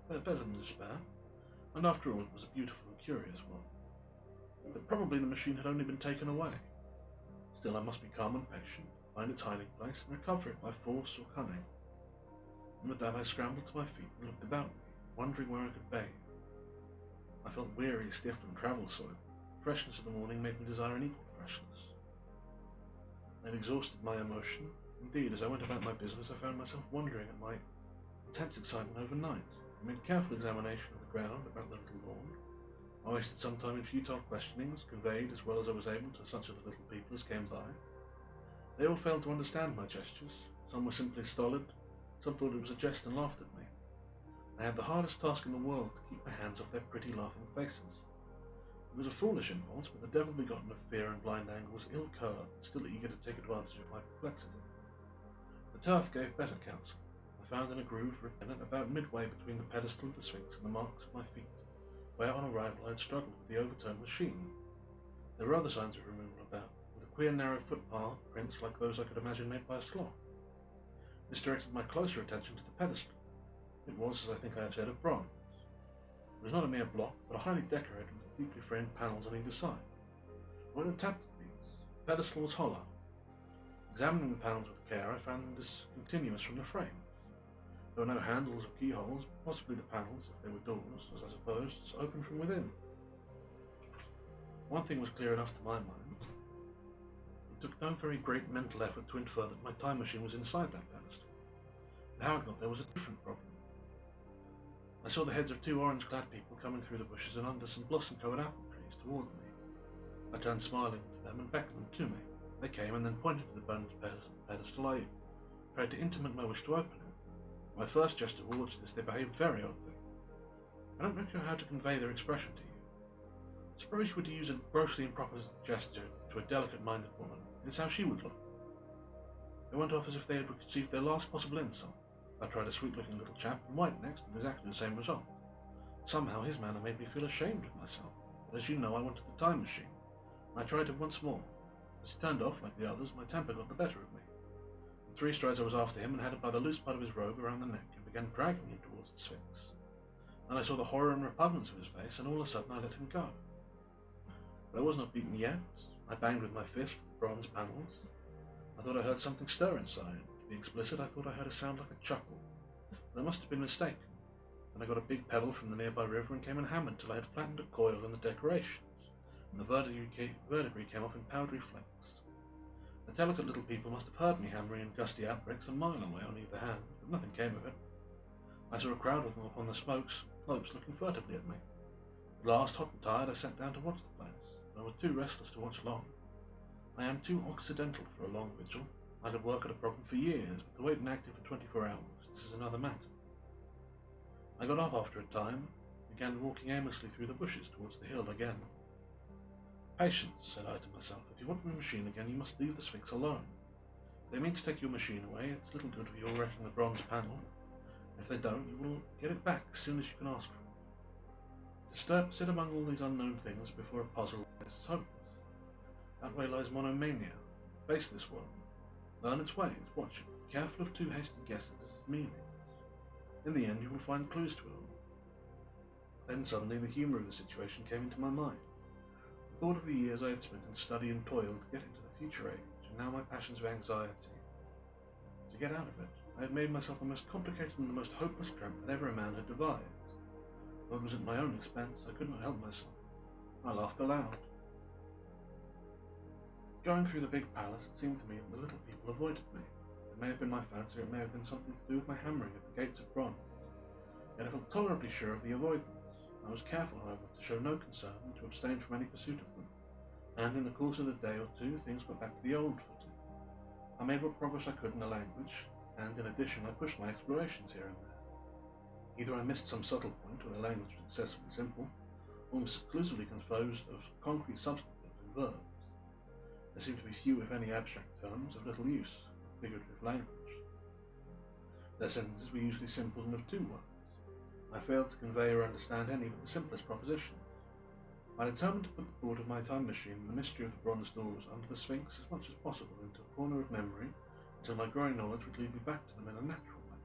but better than despair, and after all it was a beautiful and curious one. But probably the machine had only been taken away. Still I must be calm and patient, find its hiding place, and recover it by force or cunning. And with that I scrambled to my feet and looked about me, wondering where I could bathe. I felt weary, stiff, and travel-soiled. The freshness of the morning made me desire an equal freshness. I had exhausted my emotion. Indeed, as I went about my business, I found myself wondering at my intense excitement overnight. I made careful examination of the ground about the little lawn. I wasted some time in futile questionings, conveyed as well as I was able to such of the little people as came by. They all failed to understand my gestures. Some were simply stolid, some thought it was a jest and laughed at me. I had the hardest task in the world to keep my hands off their pretty laughing faces. It was a foolish impulse, but the devil begotten of fear and blind anger was ill-curved, still eager to take advantage of my perplexity. The turf gave better counsel. I found in a groove written about midway between the pedestal of the Sphinx and the marks of my feet, where on arrival I had struggled with the overturned machine. There were other signs of removal about, with a queer narrow footpath, prints like those I could imagine made by a sloth. This directed my closer attention to the pedestal. It was, as I think I have said, of bronze. It was not a mere block, but a highly decorated with deeply framed panels on either side. When I tapped at these, the pedestal was hollow. Examining the panels with care, I found them discontinuous from the frames. There were no handles or keyholes, but possibly the panels, if they were doors, as I supposed, opened from within. One thing was clear enough to my mind. It took no very great mental effort to infer that my time machine was inside that pedestal. But how it got there was a different problem. I saw the heads of two orange-clad people coming through the bushes and under some blossom-covered apple trees toward me. I turned smiling to them and beckoned them to me. They came and then pointed to the bronze pedestal. I tried to intimate my wish to open it. My first gesture towards this, they behaved very oddly. I don't know how to convey their expression to you. Suppose you were to use a grossly improper gesture to a delicate-minded woman. It's how she would look. They went off as if they had received their last possible insult. I tried a sweet-looking little chap in white next, with exactly the same result. Somehow his manner made me feel ashamed of myself. But as you know, I wanted the time machine, and I tried it once more. As he turned off, like the others, my temper got the better of me. In 3 strides I was after him and had him by the loose part of his robe around the neck and began dragging him towards the Sphinx. Then I saw the horror and repugnance of his face, and all of a sudden I let him go. But I was not beaten yet. I banged with my fist at the bronze panels. I thought I heard something stir inside. To be explicit, I thought I heard a sound like a chuckle, but I must have been mistaken. Then I got a big pebble from the nearby river and came and hammered till I had flattened a coil in the decorations, and the verdigris came off in powdery flakes. The delicate little people must have heard me hammering in gusty outbreaks a mile away on either hand, but nothing came of it. I saw a crowd of them upon the slopes looking furtively at me. At last, hot and tired, I sat down to watch the place, but I was too restless to watch long. I am too occidental for a long vigil. I could work at a problem for years, but to wait inactive for 24 hours, this is another matter. I got up after a time, and began walking aimlessly through the bushes towards the hill again. Patience, said I to myself. If you want the machine again, you must leave the Sphinx alone. If they mean to take your machine away, it's little good for your wrecking the bronze panel. If they don't, you will get it back as soon as you can ask for it. To sit among all these unknown things before a puzzle is hopeless. That way lies monomania. Face this world. Learn its ways, watch it, careful of too hasty guesses at its meanings. In the end you will find clues to it all. Then suddenly the humour of the situation came into my mind. The thought of the years I had spent in study and toil to get into the future age, and now my passions of anxiety. To get out of it, I had made myself the most complicated and the most hopeless trap that ever a man had devised. Though it was at my own expense, I could not help myself. I laughed aloud. Going through the big palace, it seemed to me that the little people avoided me. It may have been my fancy, or it may have been something to do with my hammering at the gates of bronze. Yet I felt tolerably sure of the avoidance. I was careful, however, to show no concern and to abstain from any pursuit of them, and in the course of the day or two things got back to the old footing. I made what progress I could in the language, and in addition I pushed my explorations here and there. Either I missed some subtle point, or the language was excessively simple, or was exclusively composed of concrete substantives and verbs. There seemed to be few, if any, abstract terms, of little use in figurative language. Their sentences were usually simple and of two words. I failed to convey or understand any but the simplest propositions. I determined to put the thought of my time machine and the mystery of the bronze doors under the Sphinx as much as possible into a corner of memory until my growing knowledge would lead me back to them in a natural way.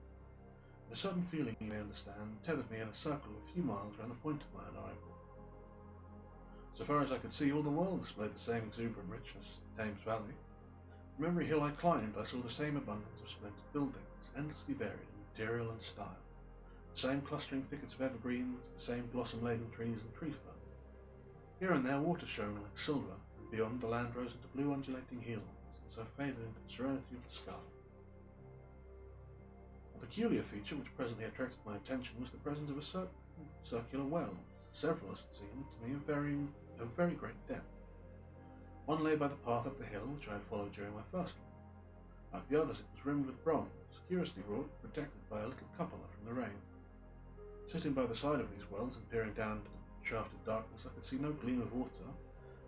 A certain feeling, you may understand, tethered me in a circle of a few miles round the point of my arrival. So far as I could see, all the world displayed the same exuberant richness as the Thames Valley. From every hill I climbed, I saw the same abundance of splendid buildings, endlessly varied in material and style. The same clustering thickets of evergreens, the same blossom-laden trees and tree ferns. Here and there water shone like silver, and beyond the land rose into blue undulating hills, and so faded into the serenity of the sky. A peculiar feature which presently attracted my attention was the presence of a certain circular wells, several, as it seemed to me, of very great depth. One lay by the path up the hill which I had followed during my first one. Like the others, it was rimmed with bronze, curiously wrought, protected by a little cupola from the rain. Sitting by the side of these wells and peering down into the shafted darkness, I could see no gleam of water,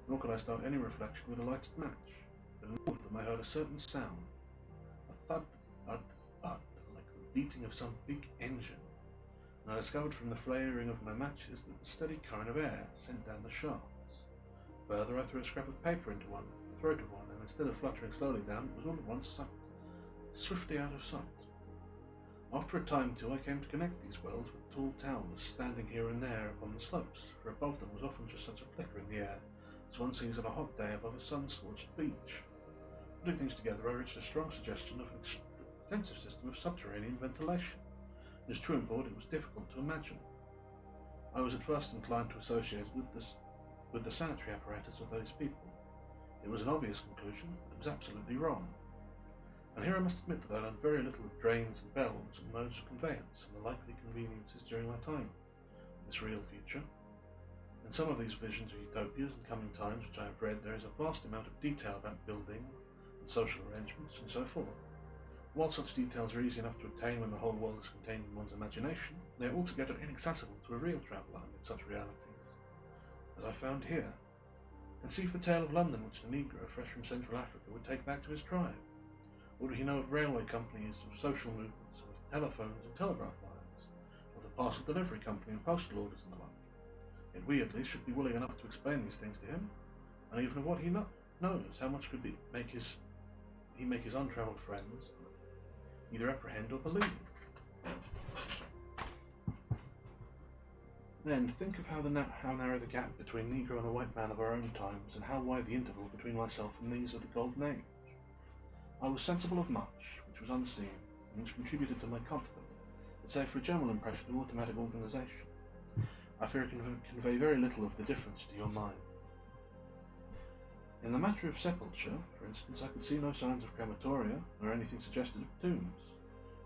nor could I start any reflection with a lighted match. But in all of them I heard a certain sound, a thud, thud, thud, like the beating of some big engine, and I discovered from the flaring of my matches that the steady current of air sent down the shafts. Further, I threw a scrap of paper into the throat of one, and instead of fluttering slowly down, it was all at once sucked swiftly out of sight. After a time, too, I came to connect these wells with tall towers standing here and there upon the slopes, for above them was often just such a flicker in the air as one sees on a hot day above a sun-scorched beach. Putting things together, I reached a strong suggestion of an extensive system of subterranean ventilation. In its true import, it was difficult to imagine. I was at first inclined to associate it with the sanitary apparatus of those people. It was an obvious conclusion, but it was absolutely wrong. And here I must admit that I learned very little of drains and bells and modes of conveyance and the likely conveniences during my time in this real future. In some of these visions of utopias and coming times which I have read, there is a vast amount of detail about building and social arrangements and so forth. While such details are easy enough to attain when the whole world is contained in one's imagination, they are altogether inaccessible to a real traveller amid such realities, as I found here. Conceive the tale of London which the Negro, fresh from Central Africa, would take back to his tribe. What would he know of railway companies, of social movements, of telephones and telegraph wires, of the parcel delivery company and postal orders and the like? Yet we, at least, should be willing enough to explain these things to him, and even of what he knows, how much could he make his untravelled friends either apprehend or believe. Then think of how narrow the gap between Negro and the white man of our own times, and how wide the interval between myself and these of the Golden Age. I was sensible of much which was unseen, and which contributed to my comfort, but save for a general impression of automatic organisation, I fear it can convey very little of the difference to your mind. In the matter of sepulture, for instance, I could see no signs of crematoria, nor anything suggestive of tombs.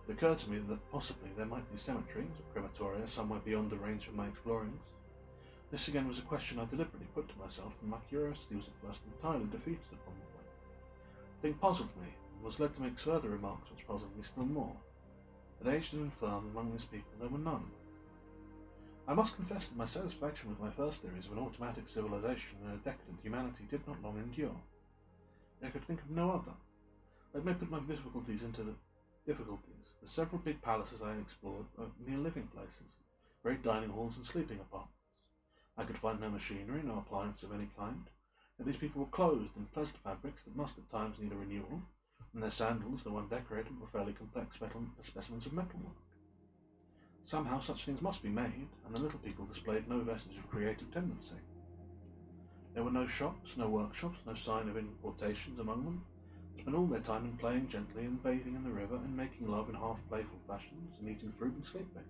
It occurred to me that possibly there might be cemeteries or crematoria somewhere beyond the range of my explorings. This again was a question I deliberately put to myself, and my curiosity was at first entirely defeated upon the point. The thing puzzled me, and was led to make further remarks which puzzled me still more. But aged and infirm among these people there were none. I must confess that my satisfaction with my first theories of an automatic civilization and a decadent humanity did not long endure. I could think of no other. Let me put my difficulties into the difficulties. The several big palaces I had explored were mere living places, great dining halls and sleeping apartments. I could find no machinery, no appliance of any kind, yet these people were clothed in pleasant fabrics that must at times need a renewal, and their sandals, though undecorated, were fairly complex specimens of metalwork. Somehow such things must be made, and the little people displayed no vestige of creative tendency. There were no shops, no workshops, no sign of importations among them. They spent all their time in playing gently and bathing in the river and making love in half-playful fashions and eating fruit and sleeping.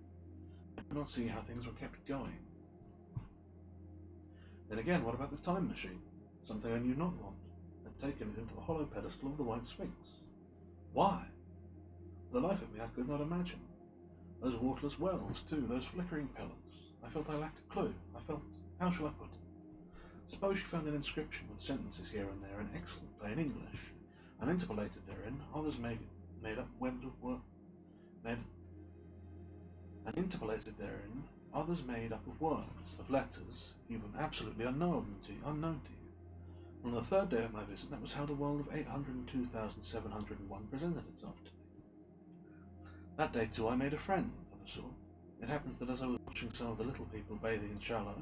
I could not see how things were kept going. Then again, what about the time machine? Something I knew not want, had taken it into the hollow pedestal of the White Sphinx. Why? For the life of me I could not imagine. Those waterless wells, too, those flickering pillars. I felt I lacked a clue. How shall I put it? Suppose you found an inscription with sentences here and there in excellent plain English, and interpolated therein others made up webs of work, others made up of words, of letters, even absolutely unknown to you. On the third day of my visit, that was how the world of 802,701 presented itself to me. That day, too, I made a friend of a sort. It happened that as I was watching some of the little people bathing in a shallow,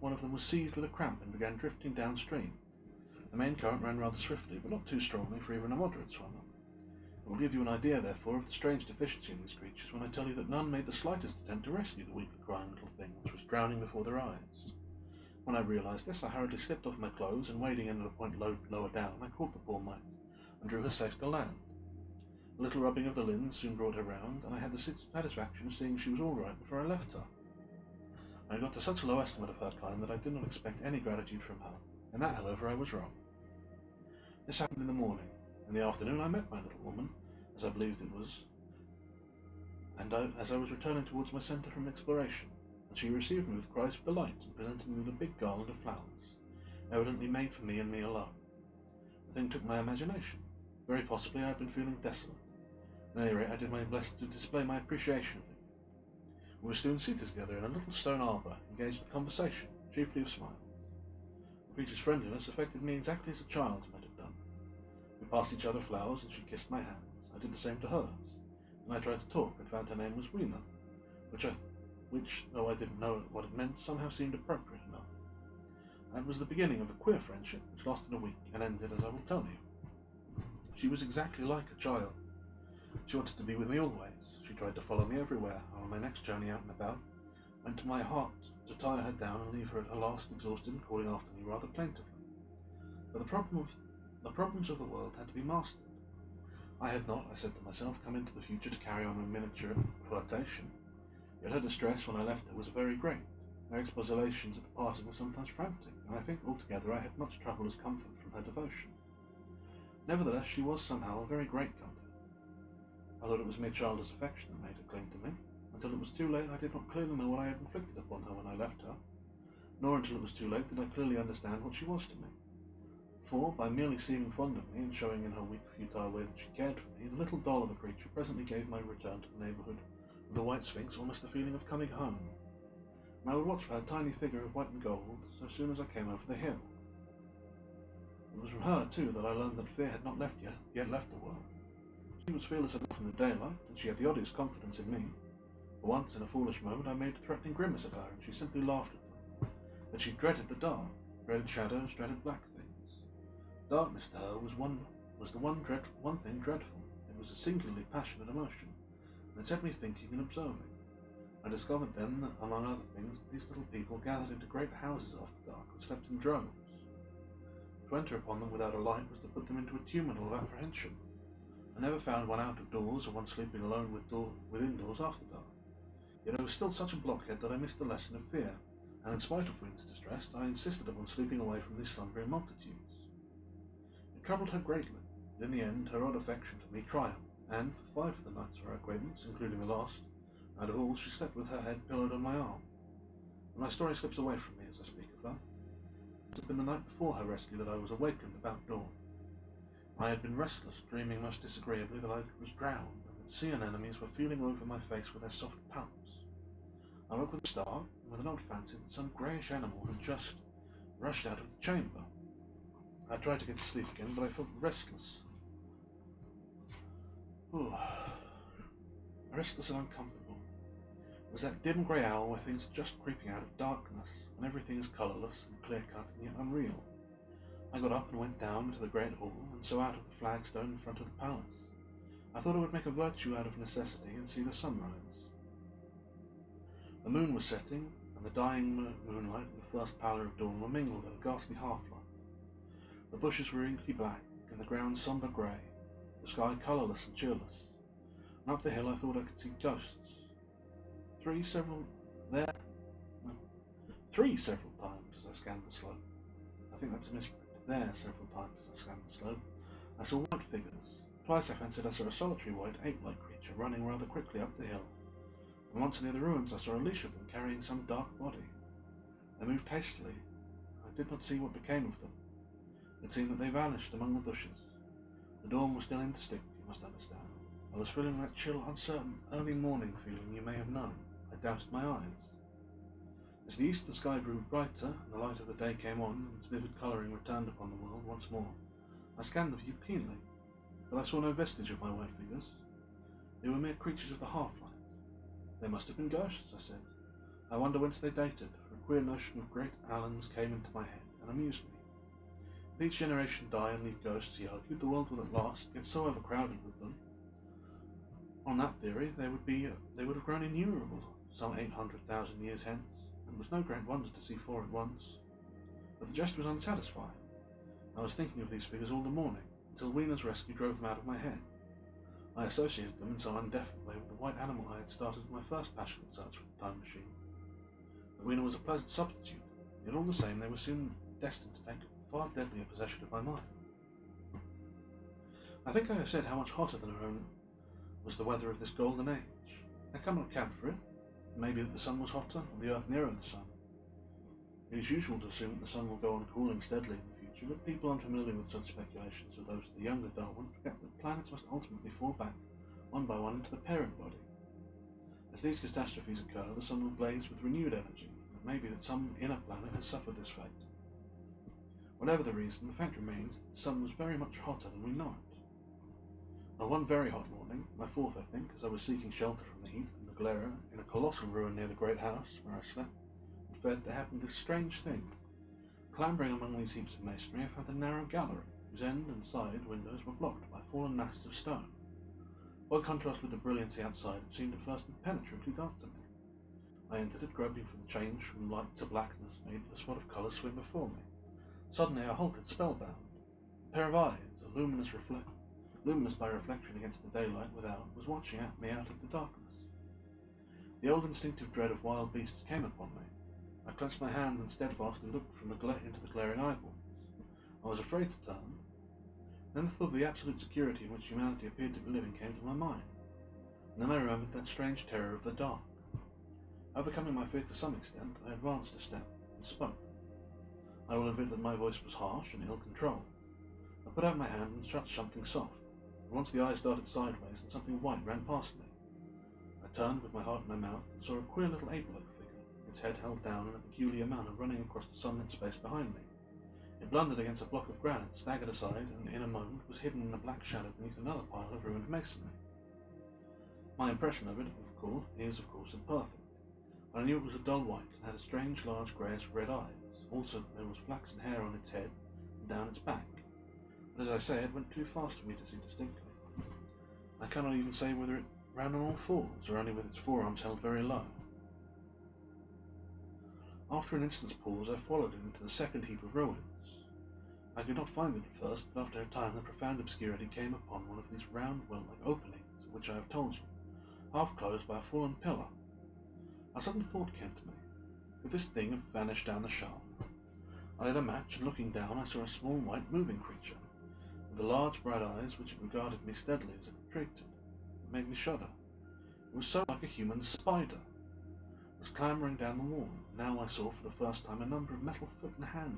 one of them was seized with a cramp and began drifting downstream. The main current ran rather swiftly, but not too strongly for even a moderate swimmer. It will give you an idea, therefore, of the strange deficiency in these creatures when I tell you that none made the slightest attempt to rescue the weakly crying little thing which was drowning before their eyes. When I realized this, I hurriedly slipped off my clothes and, wading in at a point lower down, I caught the poor mite and drew her safe to land. A little rubbing of the limbs soon brought her round, and I had the satisfaction of seeing she was all right before I left her. I got to such a low estimate of her kind that I did not expect any gratitude from her. In that, however, I was wrong. This happened in the morning. In the afternoon I met my little woman, as I believed it was, as I was returning towards my centre from exploration, and she received me with cries of delight and presented me with a big garland of flowers, evidently made for me and me alone. The thing took my imagination. Very possibly I had been feeling desolate. At any rate, I did my best to display my appreciation of the gift. We were soon seated together in a little stone arbour, engaged in conversation, chiefly of smiles. The creature's friendliness affected me exactly as a child's might have done. We passed each other flowers, and she kissed my hands. I did the same to hers, and I tried to talk and found her name was Weena, which, though I didn't know what it meant, somehow seemed appropriate enough. That was the beginning of a queer friendship, which lasted a week and ended as I will tell you. She was exactly like a child. She wanted to be with me always. She tried to follow me everywhere, and on my next journey out and about, went to my heart to tie her down and leave her at last exhausted and calling after me rather plaintively. But the problems of the world had to be mastered. I had not, I said to myself, come into the future to carry on a miniature flirtation. Yet her distress when I left her was very great. Her expostulations at the parting were sometimes frantic, and I think altogether I had much trouble as comfort from her devotion. Nevertheless, she was somehow a very great comfort. I thought it was mere childish affection that made her cling to me. Until it was too late, I did not clearly know what I had inflicted upon her when I left her, nor until it was too late did I clearly understand what she was to me. For, by merely seeming fond of me and showing in her weak, futile way that she cared for me, the little doll of a creature presently gave my return to the neighbourhood of the White Sphinx almost a feeling of coming home, and I would watch for her tiny figure of white and gold so soon as I came over the hill. It was from her, too, that I learned that fear had not yet left the world. She was fearless enough in the daylight, and she had the oddest confidence in me. For once, in a foolish moment, I made a threatening grimace at her, and she simply laughed at them. That she dreaded the dark, dreaded shadows, dreaded black things. Darkness to her was the one thing dreadful. It was a singularly passionate emotion, and it set me thinking and observing. I discovered then that, among other things, these little people gathered into great houses after dark and slept in droves. To enter upon them without a light was to put them into a tumult of apprehension. I never found one out of doors or one sleeping alone within doors after dark. Yet I was still such a blockhead that I missed the lesson of fear, and in spite of Weena's distress, I insisted upon sleeping away from these slumbering multitudes. It troubled her greatly, but in the end her odd affection for me triumphed, and for 5 of the nights of her acquaintance, including the last, out of all, she slept with her head pillowed on my arm. And my story slips away from me as I speak of her. It had been the night before her rescue that I was awakened about dawn. I had been restless, dreaming most disagreeably that I was drowned, and that sea anemones were feeling over my face with their soft palps. I woke with a start, and with an odd fancy that some greyish animal had just rushed out of the chamber. I tried to get to sleep again, but I felt restless. Restless and uncomfortable. was that dim grey hour where things are just creeping out of darkness, when everything is colourless and clear-cut and yet unreal. I got up and went down into the great hall, and so out of the flagstone in front of the palace. I thought I would make a virtue out of necessity and see the sunrise. The moon was setting, and the dying moonlight and the first pallor of dawn were mingled in a ghastly half-light. The bushes were inky black, and the ground sombre grey, the sky colourless and cheerless. And up the hill I thought I could see ghosts. Three several times as I scanned the slope. I think that's a misprint. There several times as I scanned the slope. I saw white figures. Twice I fancied I saw a solitary white ape-like creature running rather quickly up the hill. And once near the ruins I saw a leash of them carrying some dark body. They moved hastily. I did not see what became of them. It seemed that they vanished among the bushes. The dawn was still indistinct, you must understand. I was feeling that chill, uncertain, early morning feeling you may have known. I doused my eyes. As the eastern sky grew brighter and the light of the day came on and its vivid colouring returned upon the world once more, I scanned the view keenly, but I saw no vestige of my white figures. They were mere creatures of the half-light. They must have been ghosts, I said. I wonder whence they dated, for a queer notion of great Allens came into my head and amused me. If each generation die and leave ghosts, he argued, the world will at last get so overcrowded with them. On that theory, they would have grown innumerable some 800,000 years hence, and it was no great wonder to see four at once. But the jest was unsatisfying. I was thinking of these figures all the morning, until Wiener's rescue drove them out of my head. I associated them in some indefinite way with the white animal I had started my first passionate search for the time machine. But Wiener was a pleasant substitute, yet all the same they were soon destined to take far deadlier possession of my mind. I think I have said how much hotter than our own was the weather of this golden age. I cannot account for it. Maybe that the sun was hotter, or the earth nearer the sun. It is usual to assume that the sun will go on cooling steadily in the future, but people unfamiliar with such speculations or those of the younger Darwin forget that planets must ultimately fall back, one by one, into the parent body. As these catastrophes occur, the sun will blaze with renewed energy, and it may be that some inner planet has suffered this fate. Whatever the reason, the fact remains that the sun was very much hotter than we know it. On one very hot morning, my fourth I think, as I was seeking shelter from the heat and the glare in a colossal ruin near the great house where I slept and fed, there happened this strange thing. Clambering among these heaps of masonry, I found a narrow gallery, whose end and side windows were blocked by fallen masses of stone. By contrast with the brilliancy outside, it seemed at first impenetrably dark to me. I entered it, groping for the change from light to blackness made the spot of colour swim before me. Suddenly I halted spellbound. A pair of eyes, luminous by reflection against the daylight without, was watching at me out of the darkness. The old instinctive dread of wild beasts came upon me. I clenched my hand and steadfastly looked from into the glaring eyeballs. I was afraid to turn. Then the thought of the absolute security in which humanity appeared to be living came to my mind, and then I remembered that strange terror of the dark. Overcoming my fear to some extent, I advanced a step and spoke. I will admit that my voice was harsh and ill-controlled. I put out my hand and struck something soft, and once the eyes started sideways and something white ran past me. I turned with my heart in my mouth and saw a queer little ape-like figure, its head held down in a peculiar manner, running across the sunlit space behind me. It blundered against a block of granite, staggered aside, and in a moment was hidden in a black shadow beneath another pile of ruined masonry. My impression of it, is of course imperfect. I knew it was a dull white and had a strange, large, greyish-red eyes. Also, there was flaxen hair on its head and down its back. But as I say, it went too fast for me to see distinctly. I cannot even say whether it ran on all fours, or only with its forearms held very low. After an instant's pause, I followed it into the second heap of ruins. I could not find it at first, but after a time the profound obscurity came upon one of these round, well-like openings, of which I have told you, half closed by a fallen pillar. A sudden thought came to me. Could this thing have vanished down the shaft? I lit a match, and looking down, I saw a small white moving creature, with the large bright eyes which it regarded me steadily as it retreated. It made me shudder. It was so like a human spider. It was clambering down the wall. Now I saw for the first time a number of metal foot and hand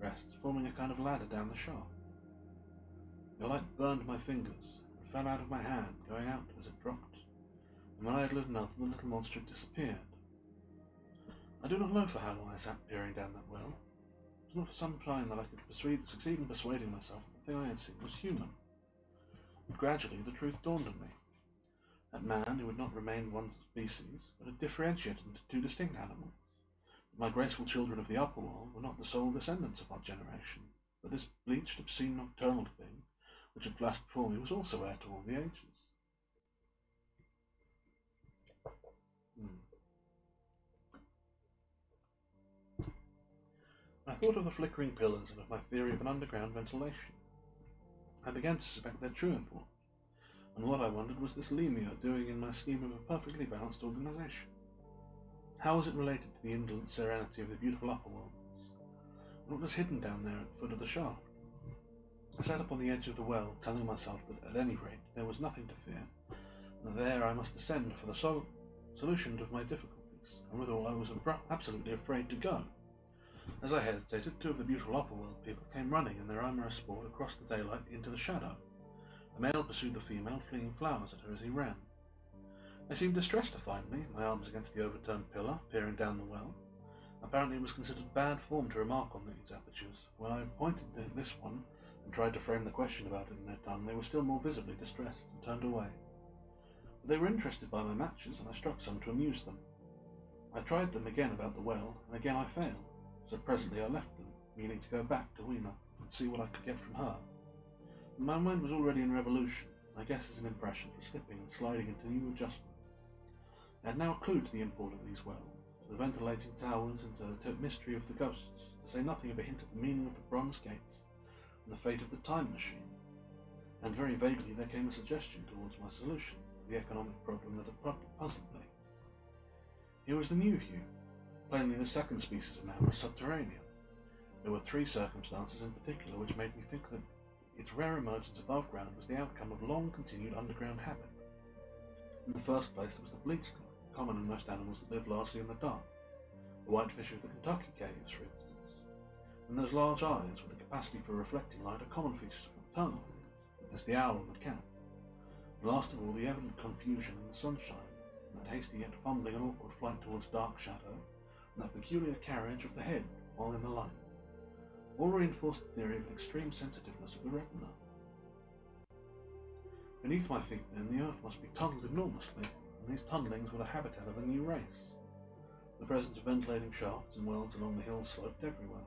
rests, forming a kind of ladder down the shaft. The light burned my fingers, and fell out of my hand, going out as it dropped, and when I had lit another, the little monster had disappeared. I do not know for how long I sat peering down that well. It was not for some time that I could succeed in persuading myself that the thing I had seen was human. But gradually the truth dawned on me. That man who had not remained one species, but had differentiated into two distinct animals. My graceful children of the upper world were not the sole descendants of our generation, but this bleached, obscene, nocturnal thing, which had flashed before me, was also heir to all the ages. I thought of the flickering pillars and of my theory of an underground ventilation. I began to suspect their true import, and what I wondered was this Lemur doing in my scheme of a perfectly balanced organization. How was it related to the indolent serenity of the beautiful upper worlds? What was hidden down there at the foot of the shaft? I sat upon the edge of the well, telling myself that at any rate there was nothing to fear, and that there I must descend for the solution of my difficulties, and withal I was absolutely afraid to go. As I hesitated, two of the beautiful upper world people came running in their amorous sport across the daylight into the shadow. The male pursued the female, flinging flowers at her as he ran. They seemed distressed to find me, my arms against the overturned pillar, peering down the well. Apparently it was considered bad form to remark on these apertures. When I pointed to this one and tried to frame the question about it in their tongue, they were still more visibly distressed and turned away. But they were interested by my matches, and I struck some to amuse them. I tried them again about the well, and again I failed, so presently I left them, meaning to go back to Weena and see what I could get from her. My mind was already in revolution, my guesses and impressions were slipping and sliding into new adjustment. I had now a clue to the import of these wells, to the ventilating towers, and to the mystery of the ghosts, to say nothing of a hint at the meaning of the bronze gates and the fate of the time machine. And very vaguely there came a suggestion towards my solution, the economic problem that had puzzled me. Here was the new Hugh. Plainly the second species of man was subterranean. There were three circumstances in particular which made me think that its rare emergence above ground was the outcome of long-continued underground habit. In the first place, there was the bleach color, common in most animals that live largely in the dark. The whitefish of the Kentucky caves, for instance. And those large eyes with the capacity for reflecting light are common features of nocturnal things, as the owl and the cat. And last of all, the evident confusion in the sunshine, and that hasty yet fumbling and awkward flight towards dark shadow, and that peculiar carriage of the head while in the light, all reinforced the theory of an extreme sensitiveness of the retina. Beneath my feet, then, the earth must be tunnelled enormously, and these tunnellings were the habitat of a new race. The presence of ventilating shafts and wells along the hills sloped everywhere.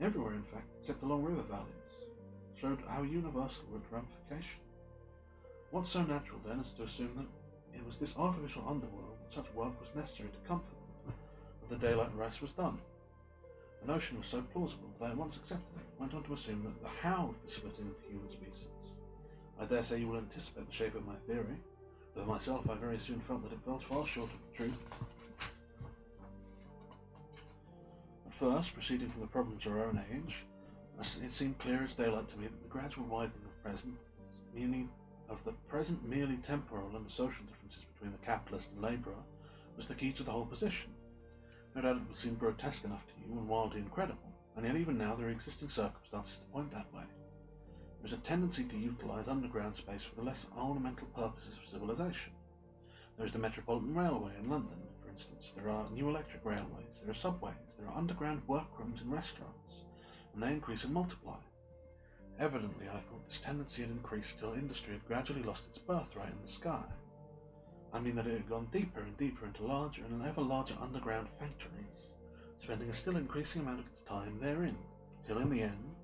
Everywhere, in fact, except along river valleys, showed how universal were its ramifications. What so natural, then, as to assume that it was this artificial underworld that such work was necessary to comfort them, that the daylight race was done? The notion was so plausible that I at once accepted it, went on to assume that the how of the splitting of the human species. I dare say you will anticipate the shape of my theory, though myself I very soon felt that it fell far short of the truth. At first, proceeding from the problems of our own age, it seemed clear as daylight to me that the gradual widening of the present merely temporal and the social differences between the capitalist and labourer was the key to the whole position. No doubt it would seem grotesque enough to you and wildly incredible, and yet even now there are existing circumstances to point that way. There is a tendency to utilise underground space for the less ornamental purposes of civilization. There is the Metropolitan Railway in London, for instance. There are new electric railways, there are subways, there are underground workrooms and restaurants, and they increase and multiply. Evidently, I thought this tendency had increased till industry had gradually lost its birthright in the sky. I mean that it had gone deeper and deeper into larger and ever larger underground factories, spending a still increasing amount of its time therein, till in the end,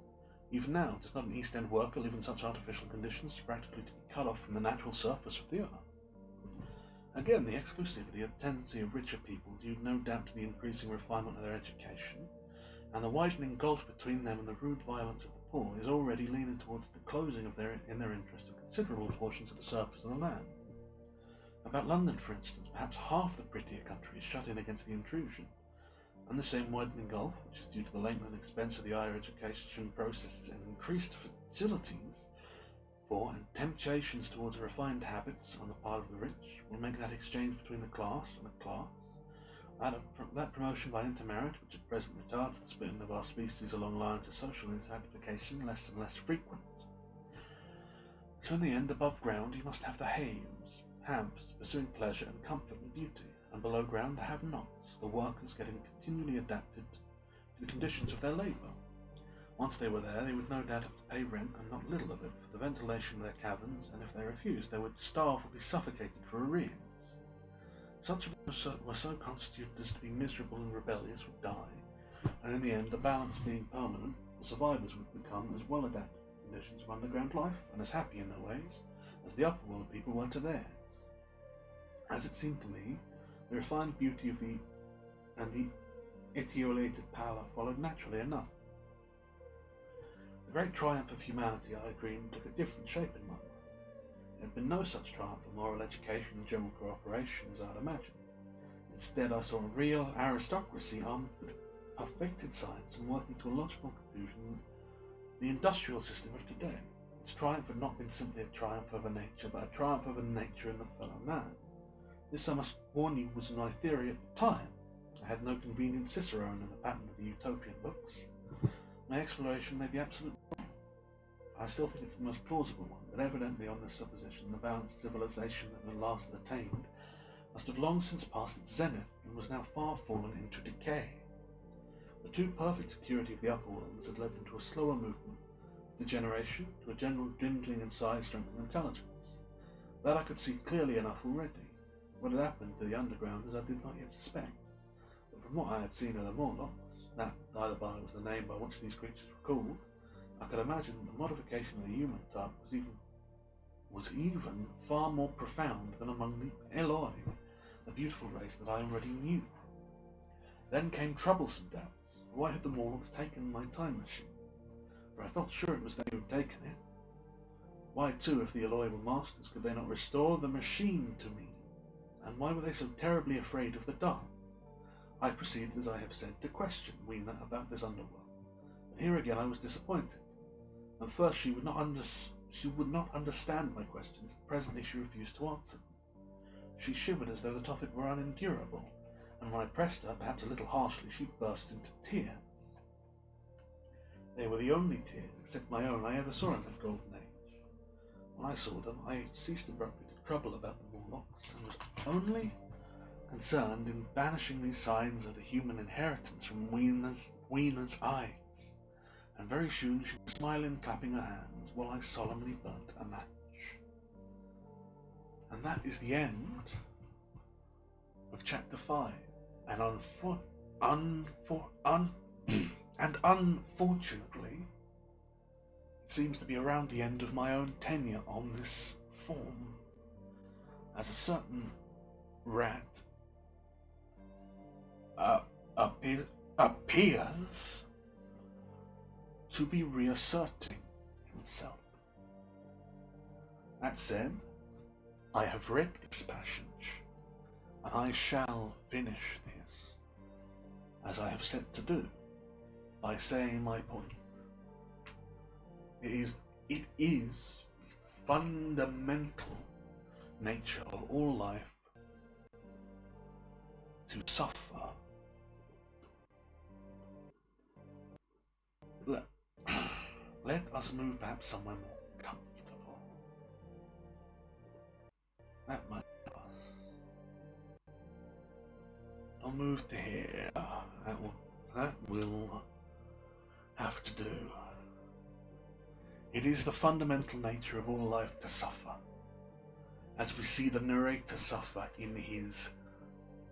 even now, does not an East End worker live in such artificial conditions practically to be cut off from the natural surface of the earth? Again, the exclusivity of the tendency of richer people due no doubt to the increasing refinement of their education, and the widening gulf between them and the rude violence of the poor is already leaning towards the closing of their interest of considerable portions of the surface of the land. About London, for instance, perhaps half the prettier country is shut in against the intrusion, and the same widening gulf, which is due to the length and expense of the higher education processes and increased facilities for and temptations towards refined habits on the part of the rich, will make that exchange between the class and the class, that promotion by intermarriage, which at present retards the splitting of our species along lines of social stratification, less and less frequent. So in the end, above ground, you must have the haves, pursuing pleasure and comfort and beauty, and below ground the have-nots, the workers getting continually adapted to the conditions of their labour. Once they were there, they would no doubt have to pay rent, and not little of it, for the ventilation of their caverns, and if they refused, they would starve or be suffocated for arrears. Such of them were so constituted as to be miserable and rebellious would die, and in the end, the balance being permanent, the survivors would become as well adapted to the conditions of underground life, and as happy in their ways, as the upper world people were to theirs. As it seemed to me, the refined beauty of the etiolated pallor followed naturally enough. The great triumph of humanity, I dreamed, took a different shape in my mind. There had been no such triumph for moral education and general cooperation as I had imagined. Instead, I saw a real aristocracy armed with perfected science and working to a logical conclusion the industrial system of today. Its triumph had not been simply a triumph over nature, but a triumph over nature in the fellow man. This, I must warn you, was my theory at the time. I had no convenient Cicerone in the pattern of the utopian books. My exploration may be absolutely wrong. I still think it's the most plausible one, but evidently on this supposition the balanced civilization that at last attained must have long since passed its zenith and was now far fallen into decay. The too perfect security of the upper worlds had led them to a slower movement, degeneration, to a general dwindling in size, strength, and intelligence. That I could see clearly enough already. What had happened to the undergrounders I did not yet suspect, but from what I had seen of the Morlocks, that, by the by, was the name by which these creatures were called, I could imagine the modification of the human type was even far more profound than among the Eloi, the beautiful race that I already knew. Then came troublesome doubts. Why had the Morlocks taken my time machine? For I felt sure it was they who had taken it. Why, too, if the Eloi were masters, could they not restore the machine to me? And why were they so terribly afraid of the dark? I proceeded, as I have said, to question Weena about this underworld. And here again I was disappointed. At first she would not understand my questions, and presently she refused to answer them. She shivered as though the topic were unendurable, and when I pressed her, perhaps a little harshly, she burst into tears. They were the only tears, except my own, I ever saw in that golden age. When I saw them, I ceased abruptly to trouble about the Morlocks, and was only concerned in banishing these signs of the human inheritance from Weena's eyes, and very soon she was smiling, clapping her hands, while I solemnly burnt a match. And that is the end of chapter 5, and unfortunately, it seems to be around the end of my own tenure on this form, as a certain rat appears to be reasserting himself. That said, I have read this passage, and I shall finish this, as I have set to do, by saying my point. It is the fundamental nature of all life to suffer. Let us move perhaps somewhere more comfortable. That might help us. I'll move to here. That will have to do. It is the fundamental nature of all life to suffer, as we see the narrator suffer in his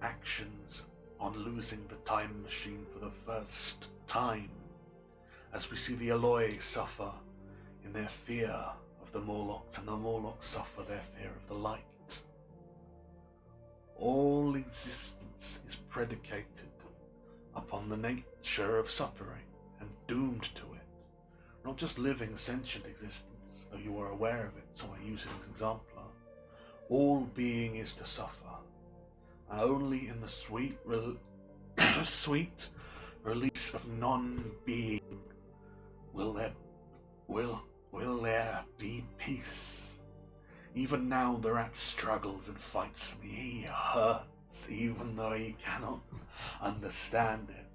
actions on losing the time machine for the first time, as we see the Eloi suffer in their fear of the Morlocks, and the Morlocks suffer their fear of the light. All existence is predicated upon the nature of suffering and doomed to it. Not just living sentient existence, though you are aware of it, so I use it as exemplar. All being is to suffer, and only in the sweet release of non-being will there be peace. Even now the rat struggles and fights me. He hurts, even though he cannot understand it.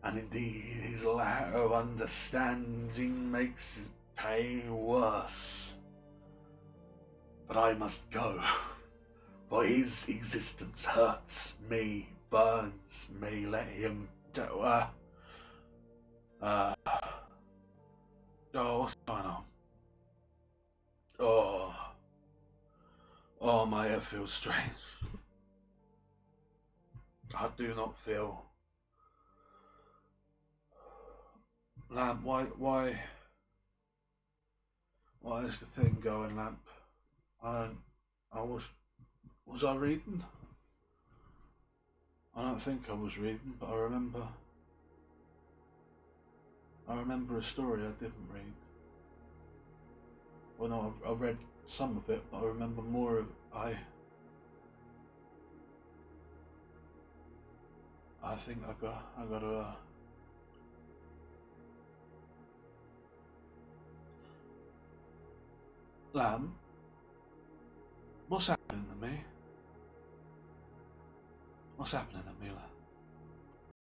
And indeed, his lack of understanding makes his pain worse. But I must go, for his existence hurts me, burns me. Let him Uh, oh, what's going on? Oh, oh, my head feels strange. I do not feel. Lamp, why is the thing going, Lamp? I was I reading? I don't think I was reading, but I remember a story I didn't read. Well, no, I read some of it, but I remember more of it. I think I got to. Lamb, what's happening to me? What's happening to me, Lamb?